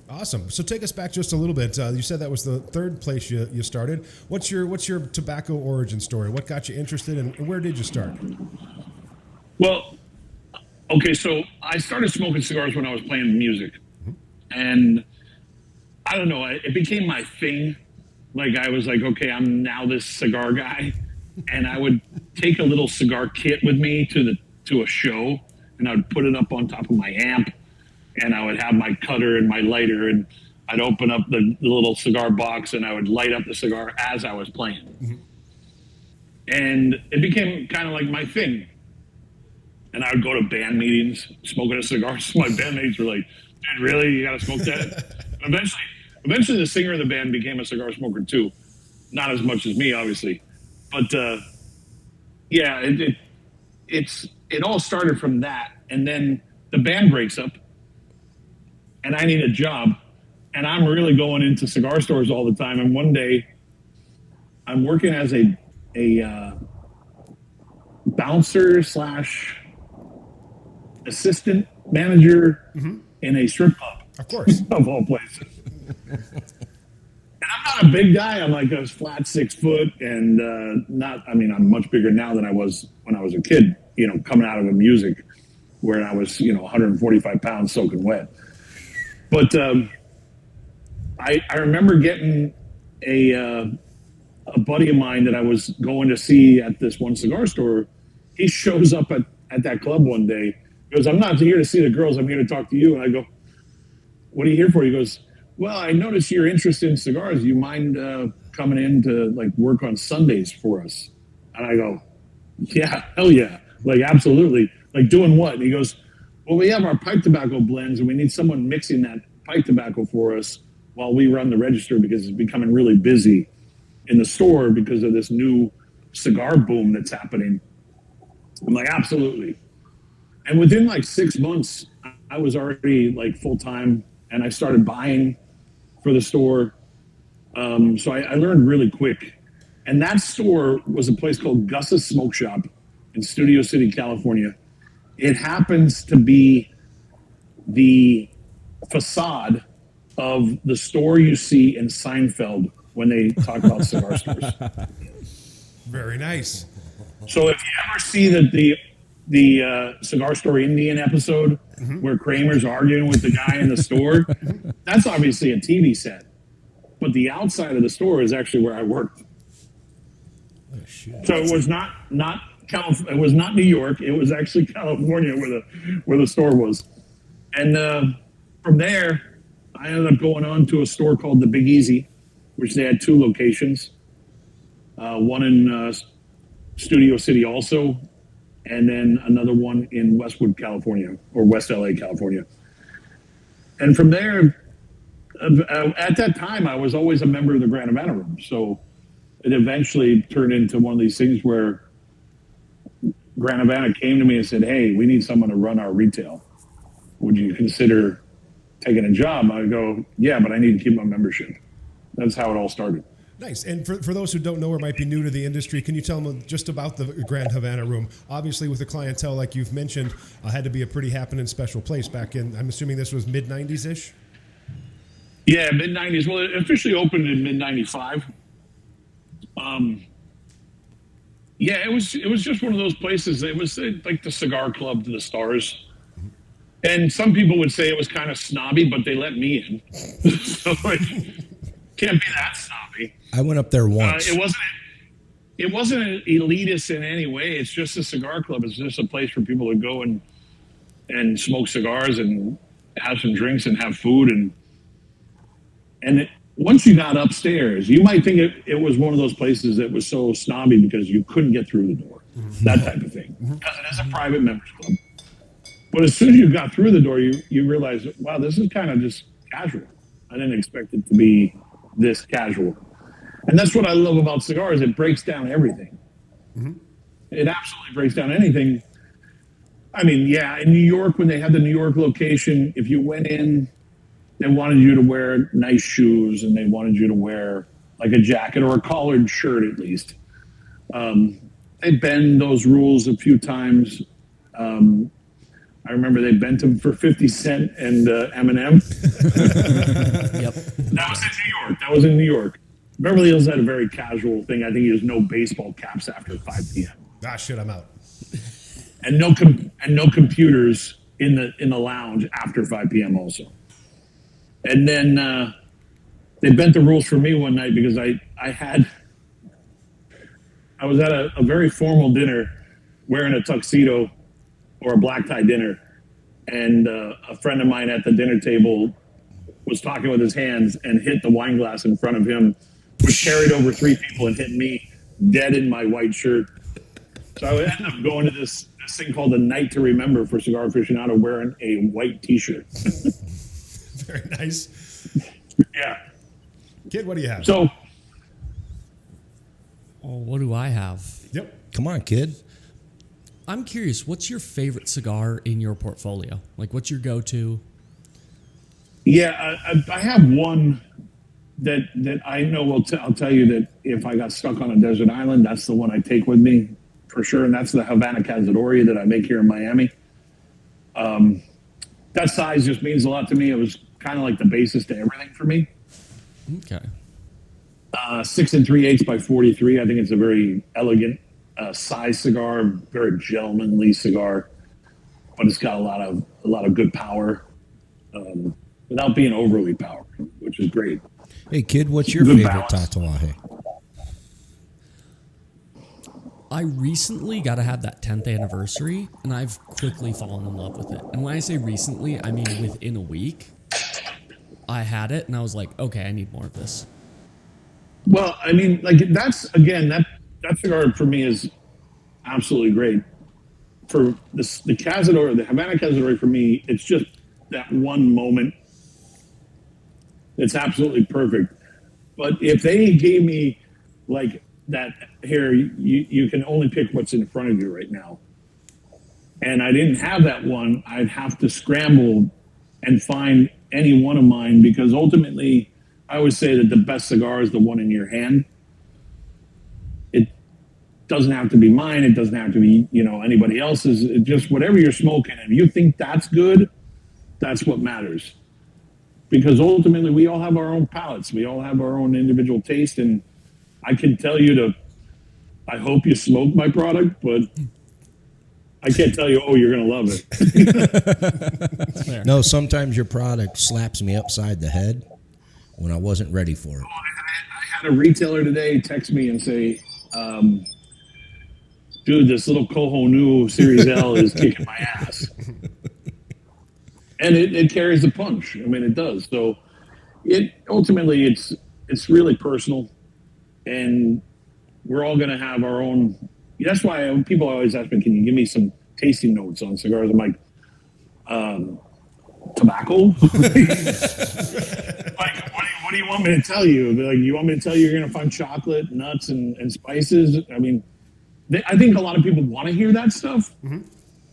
Awesome. So take us back just a little bit. You said that was the third place you started. What's your tobacco origin story? What got you interested, and where did you start? Well, okay, so I started smoking cigars when I was playing music. Mm-hmm. And I don't know, it became my thing. Like, I was like, okay, I'm now this cigar guy. And I would take a little cigar kit with me to a show, and I would put it up on top of my amp, and I would have my cutter and my lighter, and I'd open up the little cigar box, and I would light up the cigar as I was playing. Mm-hmm. And it became kind of like my thing. And I would go to band meetings, smoking a cigar. So my bandmates were like, dude, really? You got to smoke that? Eventually the singer of the band became a cigar smoker too. Not as much as me, obviously. But yeah, it all started from that. And then the band breaks up, and I need a job. And I'm really going into cigar stores all the time. And one day, I'm working as a bouncer / assistant manager in a strip club. Of course. Of all places. And I'm not a big guy. I'm like a flat 6 foot, and I'm much bigger now than I was when I was a kid, coming out of the music where I was, 145 pounds soaking wet. But I remember getting a buddy of mine that I was going to see at this one cigar store. He shows up at that club one day. He goes, I'm not here to see the girls. I'm here to talk to you. And I go, what are you here for? He goes, well, I noticed you're interested in cigars. You mind coming in to like work on Sundays for us? And I go, yeah, hell yeah. Like, absolutely. Like, doing what? And he goes, well, we have our pipe tobacco blends, and we need someone mixing that pipe tobacco for us while we run the register, because it's becoming really busy in the store because of this new cigar boom that's happening. I'm like, absolutely. And within like 6 months, I was already like full-time, and I started buying for the store. So I learned really quick. And that store was a place called Gus's Smoke Shop in Studio City, California. It happens to be the facade of the store you see in Seinfeld when they talk about cigar stores. Very nice. So if you ever see the Cigar Store Indian episode where Kramer's arguing with the guy in the store, that's obviously a TV set. But the outside of the store is actually where I worked. Oh, shit. So it was not it was not New York. It was actually California where the store was. And from there, I ended up going on to a store called the Big Easy, which they had 2 locations, one in Studio City also, and then another one in Westwood, California, or West LA, California. And from there, at that time, I was always a member of the Grand Havana Room. So it eventually turned into one of these things where Grand Havana came to me and said, "Hey, we need someone to run our retail. Would you consider taking a job?" I go, "Yeah, but I need to keep my membership." That's how it all started. Nice. And for those who don't know or might be new to the industry, can you tell them just about the Grand Havana Room? Obviously, with the clientele, like you've mentioned, had to be a pretty happening special place back in, I'm assuming this was mid-90s-ish? Yeah, mid-90s. Well, it officially opened in mid-95. Yeah, it was just one of those places. It was like the cigar club to the stars. And some people would say it was kind of snobby, but they let me in. So it can't be that snobby. I went up there once. It wasn't elitist in any way. It's just a cigar club. It's just a place for people to go and smoke cigars and have some drinks and have food. Once you got upstairs, you might think it was one of those places that was so snobby because you couldn't get through the door, that type of thing. Because it is a private members club. But as soon as you got through the door, you realize, wow, this is kind of just casual. I didn't expect it to be this casual. And that's what I love about cigars. It breaks down everything. It absolutely breaks down anything. I mean, yeah, in New York, when they had the New York location, if you went in, they wanted you to wear nice shoes and they wanted you to wear like a jacket or a collared shirt at least. They bend those rules a few times. I remember they bent them for 50 Cent and Eminem. Yep. That was in New York. Beverly Hills had a very casual thing. I think there's no baseball caps after 5 p.m. Ah, shit, I'm out. And no computers in the lounge after 5 p.m. also. And then they bent the rules for me one night because I was at a very formal dinner wearing a tuxedo or a black tie dinner, and a friend of mine at the dinner table was talking with his hands and hit the wine glass in front of him, which carried over 3 people and hit me dead in my white shirt. So I would end up going to this thing called the Night to Remember for Cigar Aficionado wearing a white T-shirt. Very nice. Yeah. Kid, what do you have? So, What do I have? Yep. Come on, kid. I'm curious, what's your favorite cigar in your portfolio? Like, what's your go-to? yeah, I have one that I know I'll tell you that if I got stuck on a desert island, that's the one I take with me for sure, and that's the Havana Cazadores that I make here in Miami. That size just means a lot to me. It was kind of like the basis to everything for me. Okay. 6 3/8 by 43. I think it's a very elegant size cigar, very gentlemanly cigar, but it's got a lot of good power without being overly powerful, which is great. Hey, kid, what's your Good favorite balance. tatuaje? I recently got to have that 10th anniversary, and I've quickly fallen in love with it. And when I say recently, I mean within a week. I had it, and I was like, okay, I need more of this. Well, I mean, like that's again that cigar for me is absolutely great. For the Cazador, the Havana Cazador, for me, it's just that one moment. It's absolutely perfect. But if they gave me like that here, you can only pick what's in front of you right now. And I didn't have that one. I'd have to scramble and find any one of mine because ultimately I always say that the best cigar is the one in your hand. It doesn't have to be mine. It doesn't have to be, anybody else's. It just whatever you're smoking. If you think that's good, that's what matters. Because ultimately we all have our own palates. We all have our own individual taste. And I can tell you I hope you smoke my product, but I can't tell you, you're going to love it. No, sometimes your product slaps me upside the head when I wasn't ready for it. I had a retailer today text me and say, dude, this little Coho New Series L is kicking my ass. and it carries the punch. I mean, it does. So it ultimately it's really personal, and we're all going to have our own. That's why people always ask me, "Can you give me some tasting notes on cigars?" I'm like, tobacco. Like, what do you want me to tell you? Like, you want me to tell you you're going to find chocolate, nuts, and spices? I mean, I think a lot of people want to hear that stuff,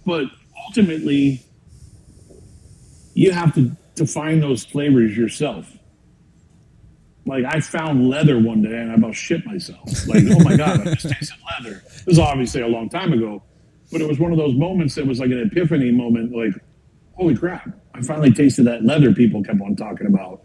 but ultimately, you have to find those flavors yourself. Like, I found leather one day and I about shit myself. Like, oh my God, I just tasted leather. This was obviously a long time ago, but it was one of those moments that was like an epiphany moment. Like, holy crap, I finally tasted that leather people kept on talking about.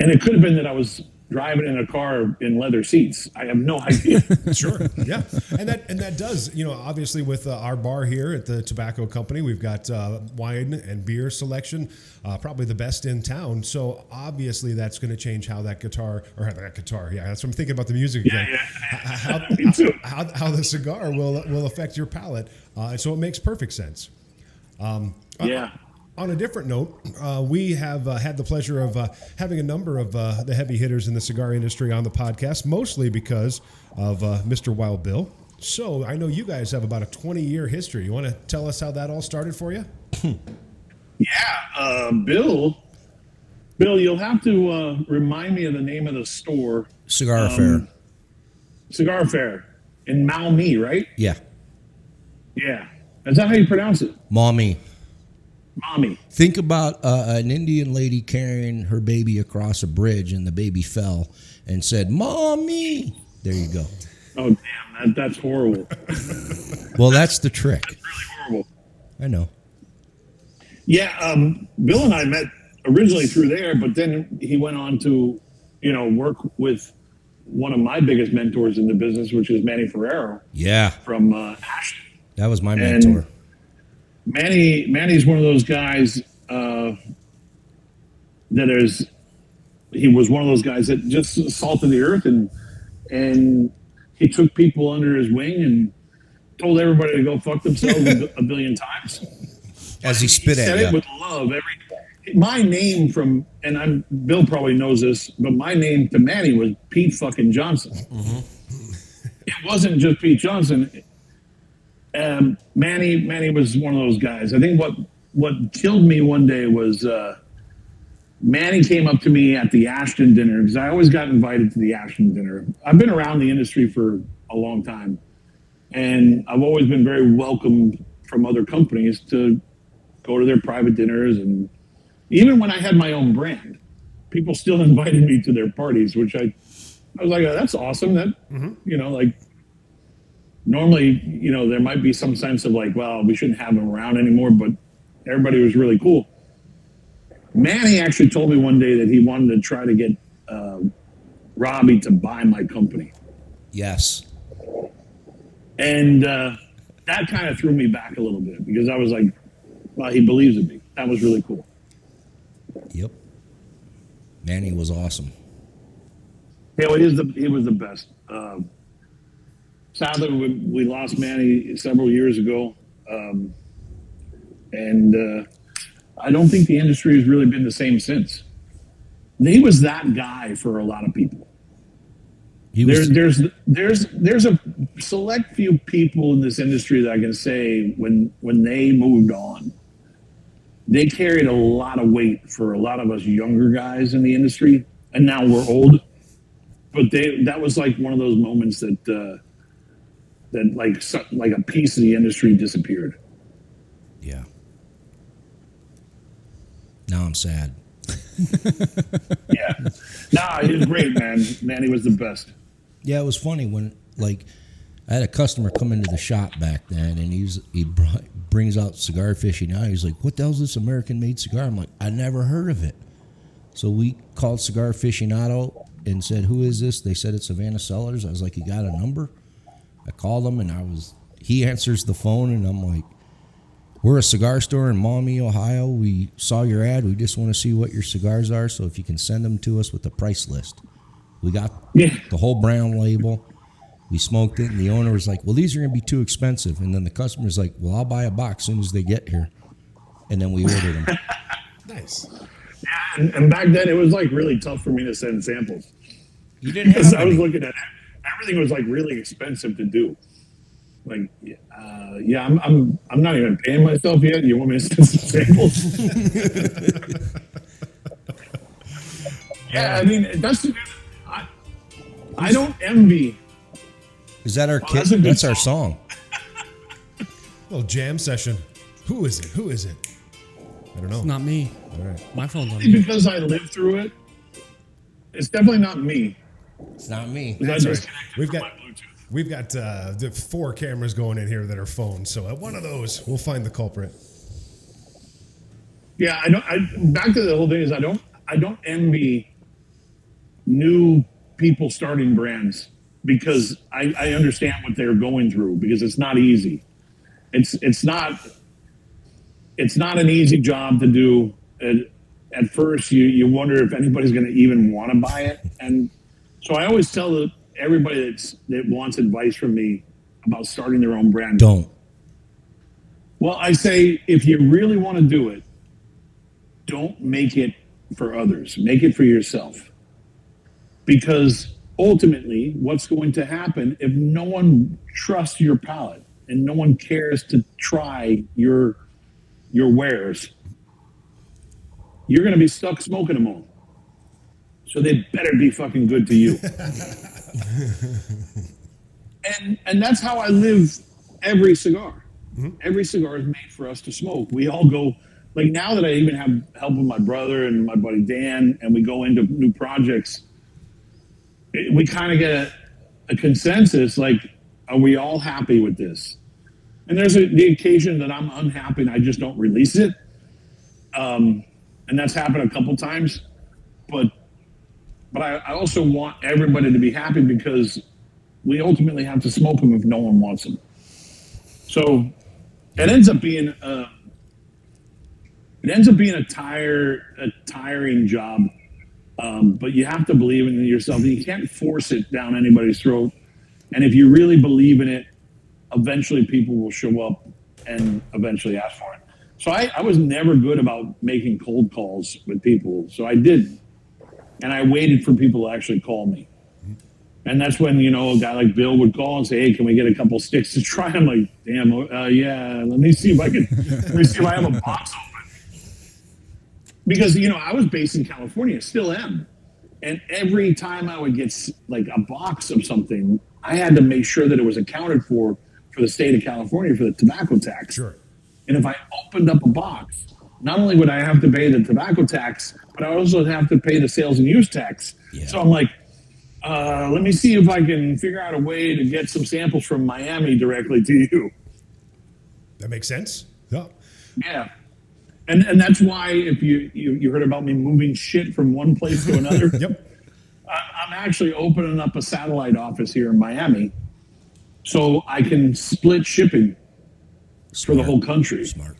And it could have been that I was driving in a car in leather seats. I have no idea. Sure, yeah, and that does, obviously with our bar here at the Tobacco Company, we've got wine and beer selection, probably the best in town. So obviously that's going to change how that guitar. Yeah, that's what I'm thinking about the music again. Yeah. Me too. How the cigar will affect your palate. So it makes perfect sense. Yeah. On a different note, we have had the pleasure of having a number of the heavy hitters in the cigar industry on the podcast, mostly because of Mr. Wild Bill. So I know you guys have about a 20-year history. You want to tell us how that all started for you? Yeah, Bill, you'll have to remind me of the name of the store. Cigar Affair. Cigar Affair in Maumee, right? Yeah. Yeah. Is that how you pronounce it? Mommy. Think about an Indian lady carrying her baby across a bridge, and the baby fell and said, "Mommy." There you go. Oh, damn, that's horrible. Well, that's the trick. That's really horrible. I know. Yeah, Bill and I met originally through there, but then he went on to, work with one of my biggest mentors in the business, which is Manny Ferrero. Yeah. From Ashton. That was my mentor. Manny's one of those guys he was one of those guys that just salted the earth, and he took people under his wing and told everybody to go fuck themselves a billion times. As he spit at you. Said it with love. My name Bill probably knows this, but my name to Manny was Pete fucking Johnson. Mm-hmm. It wasn't just Pete Johnson. Manny was one of those guys. I think what killed me one day was Manny came up to me at the Ashton dinner, because I always got invited to the Ashton dinner. I've been around the industry for a long time, and I've always been very welcomed from other companies to go to their private dinners. And even when I had my own brand, people still invited me to their parties, which I was like, oh, that's awesome. That, like, normally, there might be some sense of like, well, we shouldn't have them around anymore, but everybody was really cool. Manny actually told me one day that he wanted to try to get Robbie to buy my company. Yes. And that kind of threw me back a little bit, because I was like, well, he believes in me. That was really cool. Yep. Manny was awesome. Yeah, he was the best. Sadly, we lost Manny several years ago, and I don't think the industry has really been the same since. He was that guy for a lot of people. There's a select few people in this industry that I can say when they moved on, they carried a lot of weight for a lot of us younger guys in the industry, and now we're old. But that was like one of those moments that like a piece of the industry disappeared. Yeah. Now I'm sad. Yeah. Nah, he was great, man. Manny was the best. Yeah, it was funny when, like, I had a customer come into the shop back then, and he brings out Cigar Aficionado. He's like, "What the hell is this American-made cigar?" I'm like, "I never heard of it." So we called Cigar Aficionado and said, "Who is this?" They said it's Savannah Sellers. I was like, "You got a number?" I called him, and he answers the phone, and I'm like, "We're a cigar store in Maumee, Ohio. We saw your ad. We just want to see what your cigars are, so if you can send them to us with the price list." We got the whole brown label. We smoked it, and the owner was like, "Well, these are going to be too expensive." And then the customer's like, "Well, I'll buy a box as soon as they get here." and then we ordered them. Nice. Yeah, and back then it was like really tough for me to send samples You didn't because have I was any. looking at everything was like really expensive to do. Like, yeah, I'm not even paying myself yet. You want me to send some samples? Yeah, I mean that's I don't envy. Is that our Oh, kid? that's a good That's our song. Little jam session. Who is it? Who is it? I don't know. It's not me. All right. My phone's on me. Because I lived through it. It's definitely not me. It's not me. 'Cause I That's right. disconnected We've from got- my Bluetooth. We've got the 4 cameras going in here that are phones. So at one of those, we'll find the culprit. Yeah, back to the whole thing is I don't envy new people starting brands because I understand what they're going through because it's not easy. It's not an easy job to do. At first, you wonder if anybody's going to even want to buy it, and so I always tell everybody that wants advice from me about starting their own brand. Don't. Well, I say if you really want to do it, don't make it for others. Make it for yourself. Because ultimately, what's going to happen if no one trusts your palate and no one cares to try your wares, you're going to be stuck smoking them all. So they better be fucking good to you. and that's how I live every cigar. Every cigar is made for us to smoke. We all go, like now that I even have help with my brother and my buddy Dan, and we go into new projects, we kind of get a consensus, like, are we all happy with this? And there's the occasion that I'm unhappy and I just don't release it. And that's happened a couple times. But I also want everybody to be happy because we ultimately have to smoke them if no one wants them. So it ends up being a tiring job. But you have to believe in yourself. You can't force it down anybody's throat. And if you really believe in it, eventually people will show up and eventually ask for it. So I was never good about making cold calls with people. So I didn't. And I waited for people to actually call me. And that's when, a guy like Bill would call and say, hey, can we get a couple sticks to try? I'm like, damn, yeah, let me see if I have a box open. Because, I was based in California, still am. And every time I would get like a box of something, I had to make sure that it was accounted for the state of California for the tobacco tax. Sure. And if I opened up a box, not only would I have to pay the tobacco tax, but I also have to pay the sales and use tax. Yeah. So I'm like, let me see if I can figure out a way to get some samples from Miami directly to you. That makes sense. Yeah. Yeah. And that's why if you heard about me moving shit from one place to another, Yep. I'm actually opening up a satellite office here in Miami so I can split shipping for the whole country. Smart.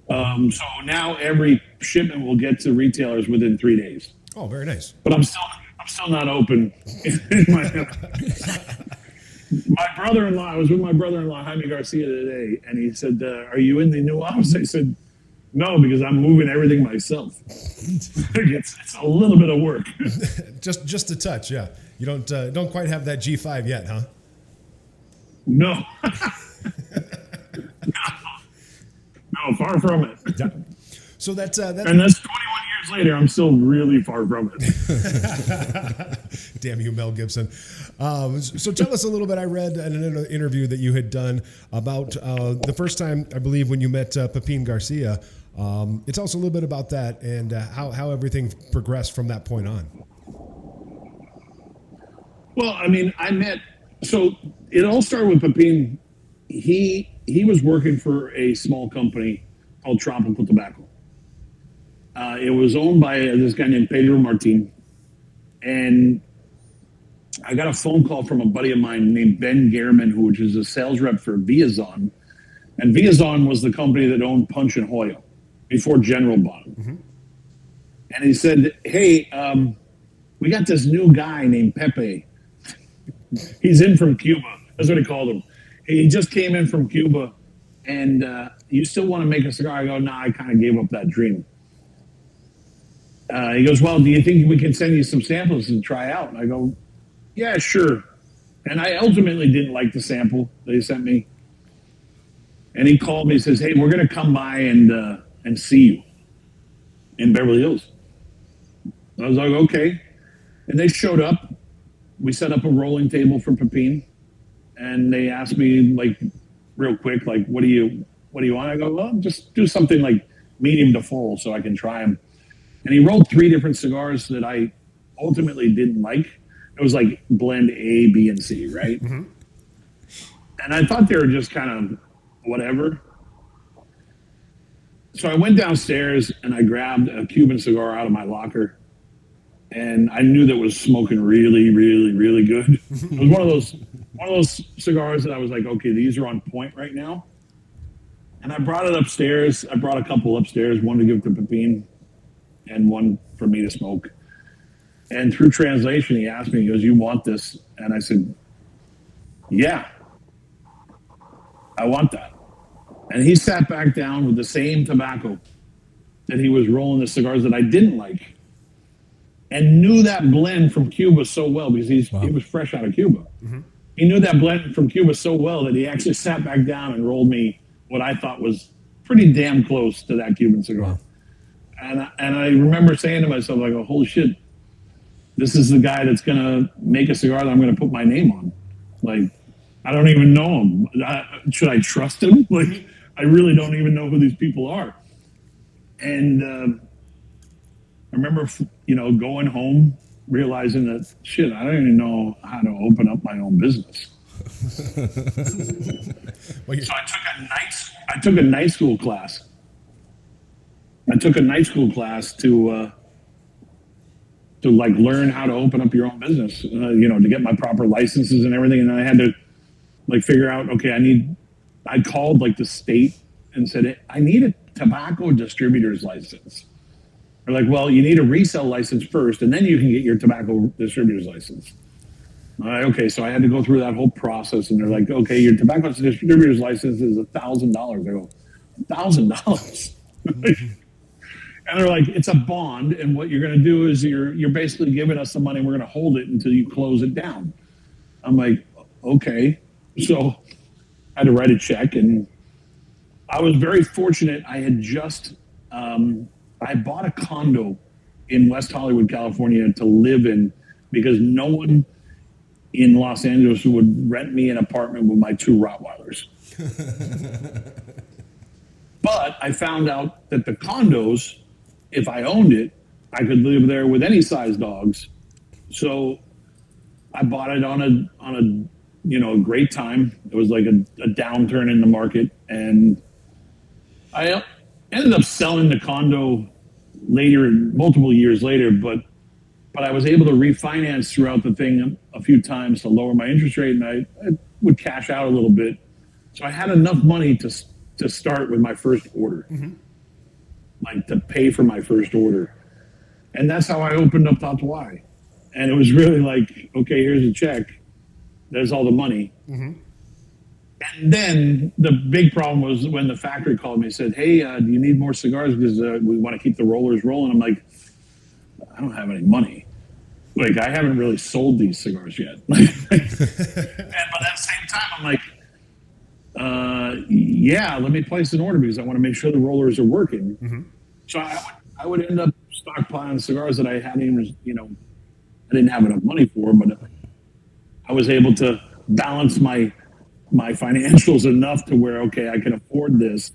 So now every shipment will get to retailers within 3 days. Oh, very nice. But I'm still not open in my brother-in-law. I was with my brother-in-law Jaime Garcia today, and he said, "Are you in the new office?" I said, "No, because I'm moving everything myself." It's a little bit of work. Just a touch, yeah. You don't quite have that G5 yet, huh? No. No, far from it. Yeah. So that's And that's 21 years later. I'm still really far from it. damn you, Mel Gibson. So tell us a little bit. I read in an interview that you had done about the first time, I believe, when you met Pepin Garcia. Tell us a little bit about that and how everything progressed from that point on. Well, I mean, so it all started with Pepin. He was working for a small company called Tropical Tobacco. It was owned by this guy named Pedro Martin. And I got a phone call from a buddy of mine named Ben Gehrman, which is a sales rep for Viazon. And Viazon was the company that owned Punch and Hoyo before General bought them. Mm-hmm. And he said, hey, we got this new guy named Pepe. He's in from Cuba. That's what he called him. He just came in from Cuba, and you still want to make a cigar? I go, nah, I kind of gave up that dream. He goes, well, do you think we can send you some samples and try out? And I go, yeah, sure. And I ultimately didn't like the sample they sent me. And he called me and says, hey, we're going to come by and see you in Beverly Hills. I was like, okay. And they showed up. We set up a rolling table for Pepin. And they asked me, like, real quick, like, what do you want? I go, well, just do something like medium to full so I can try them. And he rolled 3 different cigars that I ultimately didn't like. It was like blend A, B, and C, right? Mm-hmm. And I thought they were just kind of whatever. So I went downstairs and I grabbed a Cuban cigar out of my locker. And I knew that it was smoking really, really, really good. It was one of those cigars that I was like, okay, these are on point right now. And I brought it upstairs. I brought a couple upstairs, one to give to Pepin and one for me to smoke. And through translation, he asked me, he goes, you want this? And I said, yeah, I want that. And he sat back down with the same tobacco that he was rolling the cigars that I didn't like, and knew that blend from Cuba so well because he was fresh out of Cuba. Mm-hmm. He knew that blend from Cuba so well that he actually sat back down and rolled me what I thought was pretty damn close to that Cuban cigar. Wow. And I remember saying to myself, like, oh, holy shit, this is the guy that's going to make a cigar that I'm going to put my name on. Like, I don't even know him. Should I trust him? Like, I really don't even know who these people are. And I remember, going home, realizing that, shit, I don't even know how to open up my own business. So I took a night school class. I took a night school class to like learn how to open up your own business, to get my proper licenses and everything. And then I had to like figure out, okay, I called like the state and said, I need a tobacco distributor's license. They're like, well, you need a resale license first, and then you can get your tobacco distributor's license. Okay, so I had to go through that whole process, and they're like, okay, your tobacco distributor's license is $1,000. I go, $1,000? And they're like, it's a bond, and what you're going to do is you're basically giving us the money, and we're going to hold it until you close it down. I'm like, okay. So I had to write a check, and I was very fortunate. I had just I bought a condo in West Hollywood, California to live in because no one in Los Angeles would rent me an apartment with my 2 Rottweilers. But I found out that the condos, if I owned it, I could live there with any size dogs. So I bought it on a great time. It was like a downturn in the market, and I ended up selling the condo later, multiple years later, but I was able to refinance throughout the thing a few times to lower my interest rate, and I would cash out a little bit. So I had enough money to start with my first order, like to pay for my first order. And that's how I opened up Tatuaje. And it was really like, okay, here's a check. There's all the money. Mm-hmm. And then the big problem was when the factory called me and said, hey, do you need more cigars? Because we want to keep the rollers rolling. I'm like, I don't have any money. Like, I haven't really sold these cigars yet. But at the same time, I'm like, yeah, let me place an order because I want to make sure the rollers are working. Mm-hmm. So I would end up stockpiling cigars that I hadn't even, I didn't have enough money for, but I was able to balance my financials enough to where, okay, I can afford this.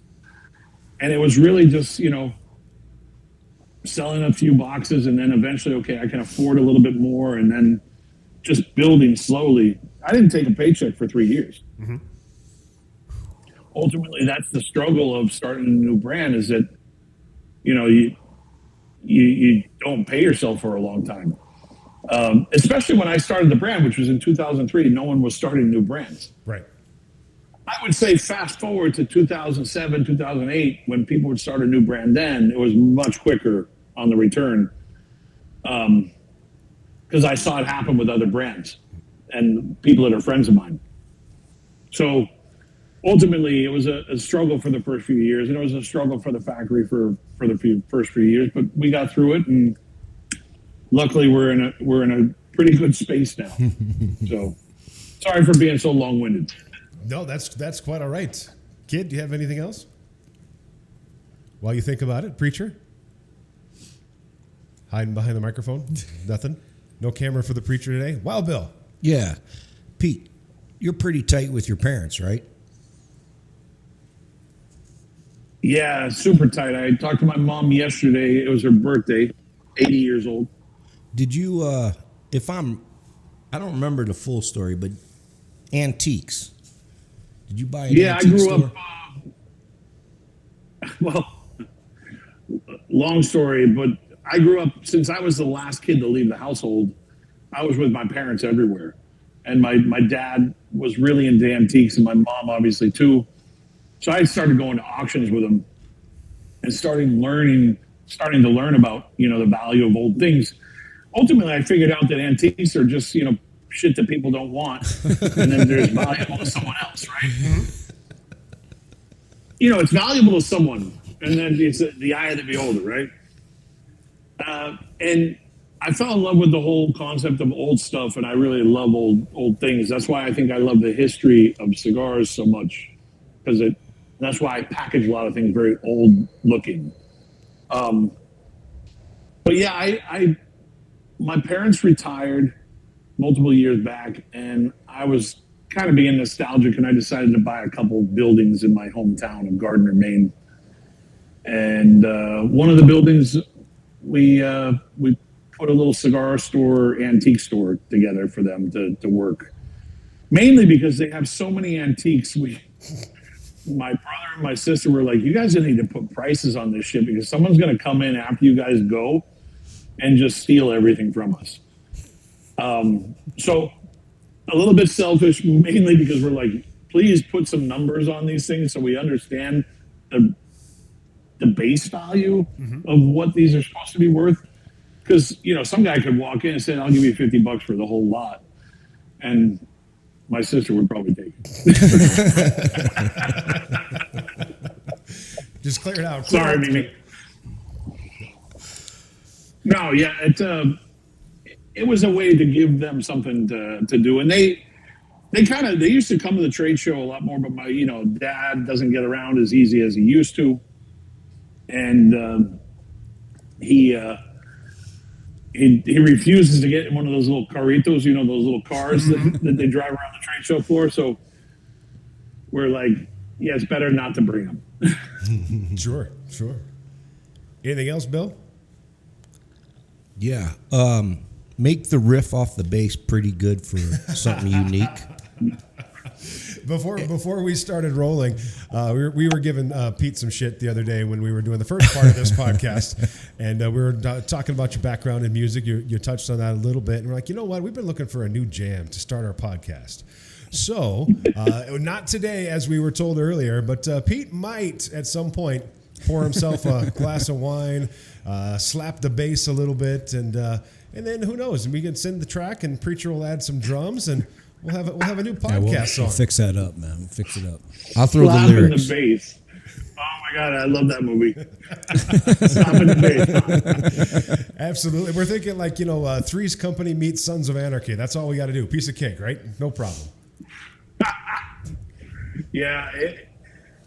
And it was really just, selling a few boxes and then eventually, okay, I can afford a little bit more, and then just building slowly. I didn't take a paycheck for 3 years. Mm-hmm. Ultimately, that's the struggle of starting a new brand, is that, you don't pay yourself for a long time. Especially when I started the brand, which was in 2003, no one was starting new brands. Right. I would say fast forward to 2007, 2008, when people would start a new brand then, it was much quicker on the return. Because I saw it happen with other brands and people that are friends of mine. So ultimately, it was a struggle for the first few years, and it was a struggle for the factory for the first few years. But we got through it, and luckily, we're in a pretty good space now. So, sorry for being so long winded. No, that's quite all right. Kid, do you have anything else? While you think about it, preacher, hiding behind the microphone, nothing. No camera for the preacher today. Wild Bill. Yeah. Pete, you're pretty tight with your parents, right? Yeah, super tight. I talked to my mom yesterday. It was her birthday, 80 years old. Did you, I don't remember the full story, but antiques. Did you buy an Yeah, I antique grew store? up. Well, long story, but I grew up, since I was the last kid to leave the household, I was with my parents everywhere. And my dad was really into antiques, and my mom obviously too. So I started going to auctions with him and starting to learn about, the value of old things. Ultimately, I figured out that antiques are just, shit that people don't want. And then there's valuable to someone else, right? It's valuable to someone, and then it's the eye of the beholder, right? And I fell in love with the whole concept of old stuff, and I really love old things. That's why I think I love the history of cigars so much, because that's why I package a lot of things very old looking. But yeah, my parents retired multiple years back, and I was kind of being nostalgic, and I decided to buy a couple buildings in my hometown of Gardner, Maine. And one of the buildings, we put a little cigar store, antique store together for them to work. Mainly because they have so many antiques. My brother and my sister were like, you guys need to put prices on this shit, because someone's going to come in after you guys go and just steal everything from us. So a little bit selfish, mainly because we're like, please put some numbers on these things so we understand the base value of what these are supposed to be worth. Because, some guy could walk in and say, I'll give you $50 for the whole lot. And my sister would probably take it. Just clear it out. Sorry, Mimi. No, yeah, it was a way to give them something to do. And they used to come to the trade show a lot more, but my, dad doesn't get around as easy as he used to. And he refuses to get in one of those little carritos, those little cars that they drive around the trade show floor. So we're like, yeah, it's better not to bring them. Sure. Anything else, Bill? Yeah. Make the riff off the bass pretty good for something unique. Before we started rolling, we were giving Pete some shit the other day when we were doing the first part of this podcast, and we were talking about your background in music. You touched on that a little bit, and we're like, you know what? We've been looking for a new jam to start our podcast. So, not today, as we were told earlier, but Pete might at some point pour himself a glass of wine, slap the bass a little bit, and then who knows? We can send the track, and Preacher will add some drums, and we'll have a new podcast song. We'll fix that up, man. We'll fix it up. I'll throw the lyrics. The bass. Oh my God, I love that movie. Slapping the bass. Absolutely. We're thinking like, Three's Company meets Sons of Anarchy. That's all we got to do. Piece of cake, right? No problem. Yeah.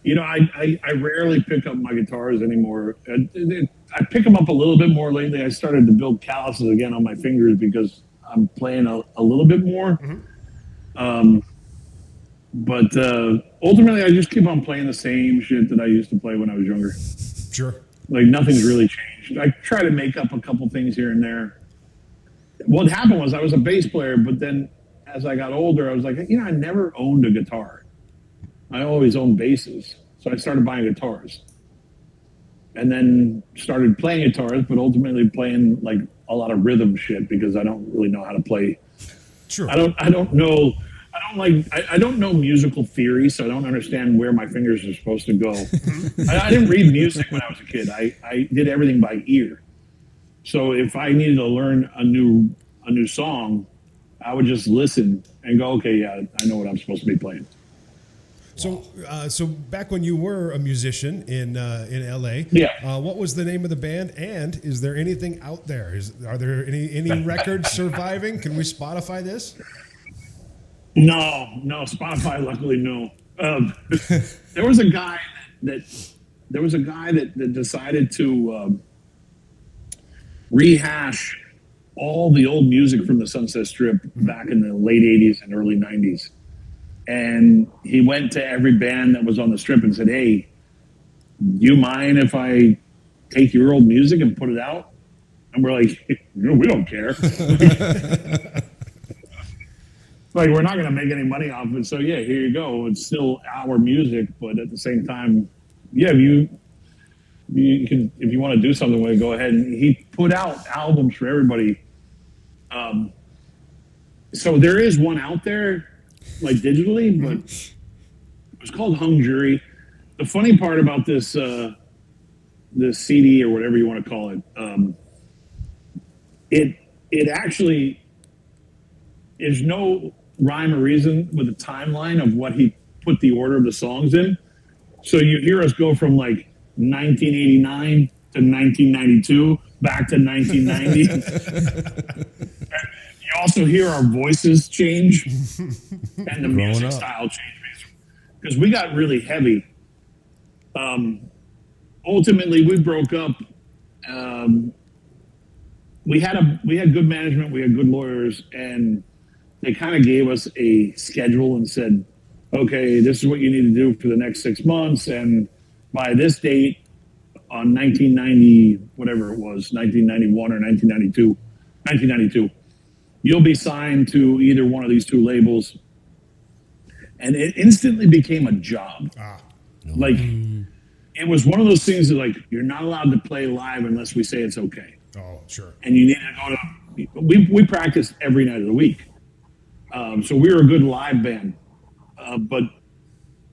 I rarely pick up my guitars anymore. I pick them up a little bit more lately. I started to build calluses again on my fingers because I'm playing a little bit more. But ultimately, I just keep on playing the same shit that I used to play when I was younger. Sure. Like nothing's really changed. I try to make up a couple things here and there. What happened was I was a bass player, but then as I got older, I was like, I never owned a guitar. I always owned basses. So I started buying guitars. And then started playing guitars, but ultimately playing like a lot of rhythm shit because I don't really know how to play. Sure. I don't know musical theory, so I don't understand where my fingers are supposed to go. I didn't read music when I was a kid. I did everything by ear. So if I needed to learn a new song, I would just listen and go, okay, yeah, I know what I'm supposed to be playing. So back when you were a musician in LA, Yeah. what was the name of the band? And is there anything out there? Are there any records surviving? Can we Spotify this? No, Spotify. Luckily, no. There was a guy that decided to rehash all the old music from the Sunset Strip back in the late '80s and early '90s, and he went to every band that was on the Strip and said, "Hey, you mind if I take your old music and put it out?" And we're like, "No, we don't care." Like, we're not going to make any money off of it. So, yeah, here you go. It's still our music, but at the same time, yeah, you can, if you want to do something with it, go ahead. And he put out albums for everybody. So there is one out there, like digitally, but it was called Hung Jury. The funny part about this this CD or whatever you want to call it, it actually is no rhyme or reason with the timeline of what he put the order of the songs in. So you hear us go from like 1989 to 1992 back to 1990. You also hear our voices change and the music style change because we got really heavy. Ultimately, we broke up. We had good management, we had good lawyers, and they kind of gave us a schedule and said, okay, this is what you need to do for the next 6 months. And by this date on 1990, whatever it was, 1991 or 1992, you'll be signed to either one of these two labels. And it instantly became a job. Like, it was one of those things that, like, you're not allowed to play live unless we say it's okay. Oh, sure. And you need to go to, we practiced every night of the week. So we were a good live band. But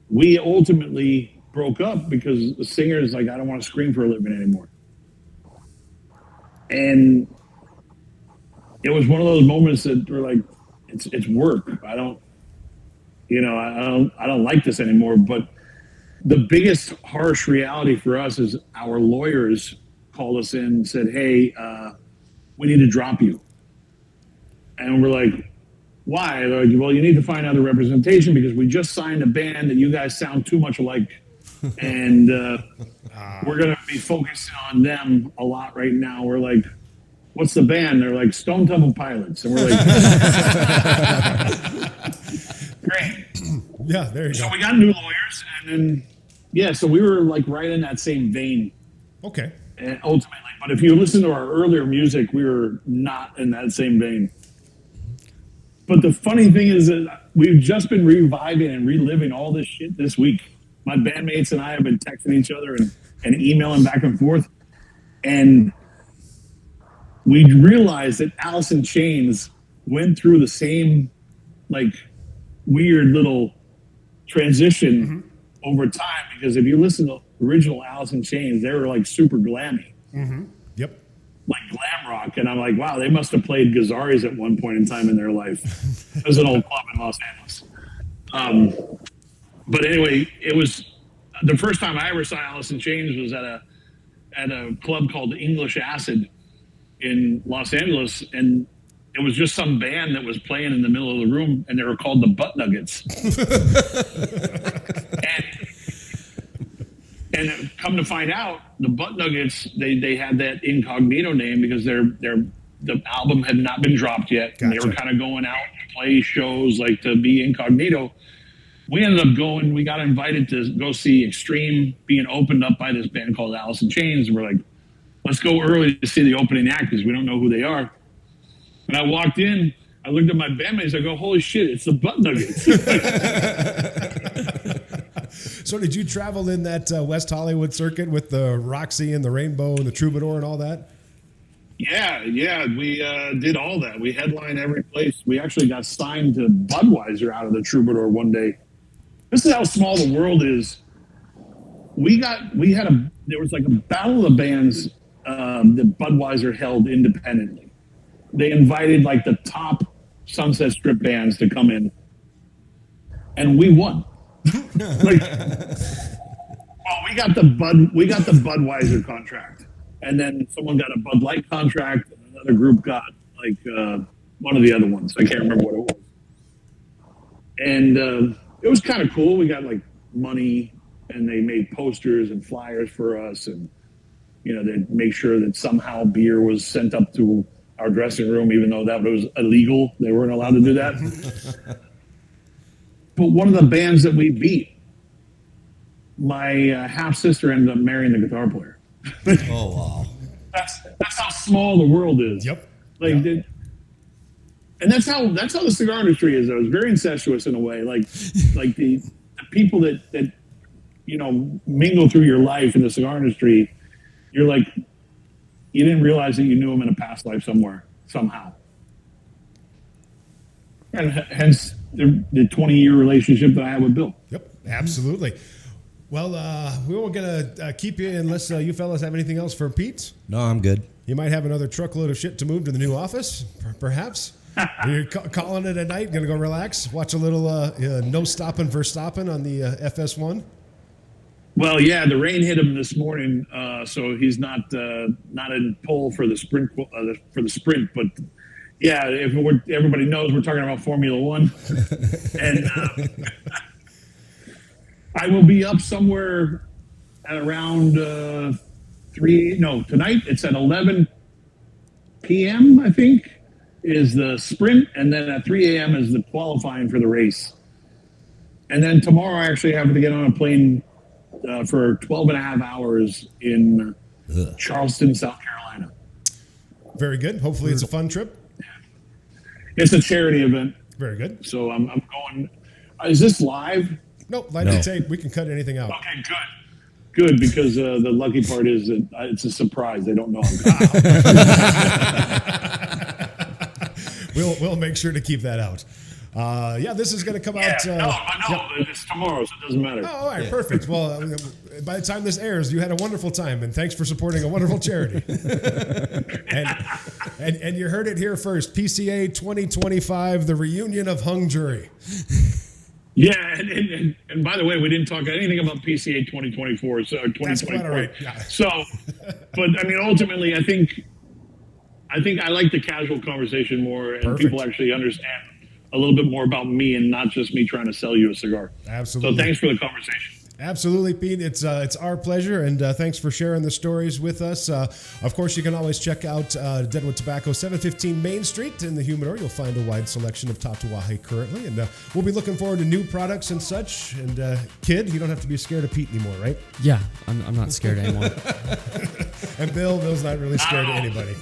we ultimately broke up because the singer is like, I don't want to scream for a living anymore. And it was one of those moments that were like, it's work. I don't like this anymore. But the biggest harsh reality for us is our lawyers called us in and said, hey, we need to drop you. And we're like, why? They're like, well, you need to find other representation because we just signed a band and you guys sound too much alike. And we're going to be focusing on them a lot right now. We're like, what's the band? They're like, Stone Temple Pilots. And we're like, great. Yeah, there you go. So we got new lawyers. And then, yeah, so we were like right in that same vein. Okay. Ultimately. But if you listen to our earlier music, we were not in that same vein. But the funny thing is that we've just been reviving and reliving all this shit this week. My bandmates and I have been texting each other and emailing back and forth. And we realized that Alice in Chains went through the same, like, weird little transition over time. Because if you listen to original Alice in Chains, they were, like, super glammy. Yep. Like glam rock, and I'm like, wow, they must have played Gazzarri's at one point in time in their life. It was an old club in Los Angeles. But anyway, it was the first time I ever saw Alice in Chains was at a club called English Acid in Los Angeles, and it was just some band that was playing in the middle of the room, and they were called the Butt Nuggets. And come to find out, the Butt Nuggets, they had that incognito name because the album had not been dropped yet. Gotcha. And they were kind of going out to play shows, like to be incognito. We ended up going, we got invited to go see Extreme being opened up by this band called Alice in Chains. And we're like, let's go early to see the opening act because we don't know who they are. And I walked in, I looked at my bandmates, I go, holy shit, it's the Butt Nuggets. So did you travel in that West Hollywood circuit with the Roxy and the Rainbow and the Troubadour and all that? Yeah, we did all that. We headlined every place. We actually got signed to Budweiser out of the Troubadour one day. This is how small the world is. There was like a battle of bands that Budweiser held independently. They invited like the top Sunset Strip bands to come in, and we won. Like, well, we got the Budweiser contract, and then someone got a Bud Light contract, and another group got like one of the other ones. I can't remember what it was. And it was kind of cool. We got like money, and they made posters and flyers for us, and they'd make sure that somehow beer was sent up to our dressing room, even though that was illegal. They weren't allowed to do that. But one of the bands that we beat, my half sister ended up marrying the guitar player. Oh wow! That's how small the world is. Yep. Like, and that's how the cigar industry is. Though it's very incestuous in a way. Like the people that mingle through your life in the cigar industry, you're like, you didn't realize that you knew them in a past life somewhere somehow, and hence the 20-year relationship that I had with Bill. Yep, absolutely. Well, we weren't going to keep you unless you fellas have anything else for Pete. No, I'm good. You might have another truckload of shit to move to the new office, perhaps. You're calling it a night, going to go relax, watch a little no stopping for stopping on the FS1. Well, yeah, the rain hit him this morning, so he's not in pole for the sprint. But yeah, everybody knows we're talking about Formula One, and I will be up somewhere at around tonight it's at 11 p.m. I think is the sprint, and then at 3 a.m. is the qualifying for the race, and then tomorrow I actually have to get on a plane for 12 and a half hours in Charleston, South Carolina. Very good. Hopefully it's a fun trip. It's a charity event. Very good. So I'm going. Is this live? Nope, live to tape. We can cut anything out. Okay, good, because the lucky part is that it's a surprise. They don't know I'm going. We'll make sure to keep that out. This is going to come out. It's tomorrow, so it doesn't matter. Oh, all right, perfect. Well, by the time this airs, you had a wonderful time, and thanks for supporting a wonderful charity. and you heard it here first. PCA 2025, the reunion of hung jury. Yeah, and by the way, we didn't talk anything about PCA 2024, so 2024. That's quite all right. Yeah. So, but I mean, ultimately, I think I like the casual conversation more, and Perfect. people actually understand a little bit more about me and not just me trying to sell you a cigar. Absolutely. So thanks for the conversation. Absolutely, Pete. It's our pleasure, and thanks for sharing the stories with us. Of course, you can always check out Deadwood Tobacco, 715 Main Street in the Humidor. You'll find a wide selection of Tatuaje currently, and we'll be looking forward to new products and such. And Kid, you don't have to be scared of Pete anymore, right? Yeah, I'm not scared anymore. And Bill's not really scared of anybody.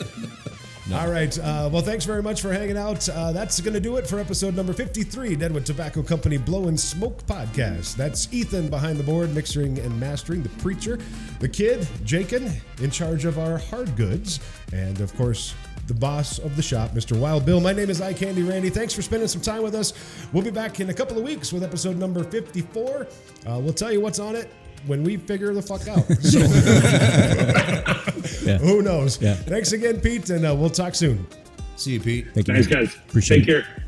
No. All right. Well, thanks very much for hanging out. That's going to do it for episode number 53, Deadwood Tobacco Company Blow and Smoke Podcast. That's Ethan behind the board, mixing and mastering, the preacher, the Kid, Jakin, in charge of our hard goods, and, of course, the boss of the shop, Mr. Wild Bill. My name is iCandy Randy. Thanks for spending some time with us. We'll be back in a couple of weeks with episode number 54. We'll tell you what's on it when we figure the fuck out. So, who knows? Yeah. Thanks again, Pete, and we'll talk soon. See you, Pete. Thank you. Thanks, guys. Appreciate Take care.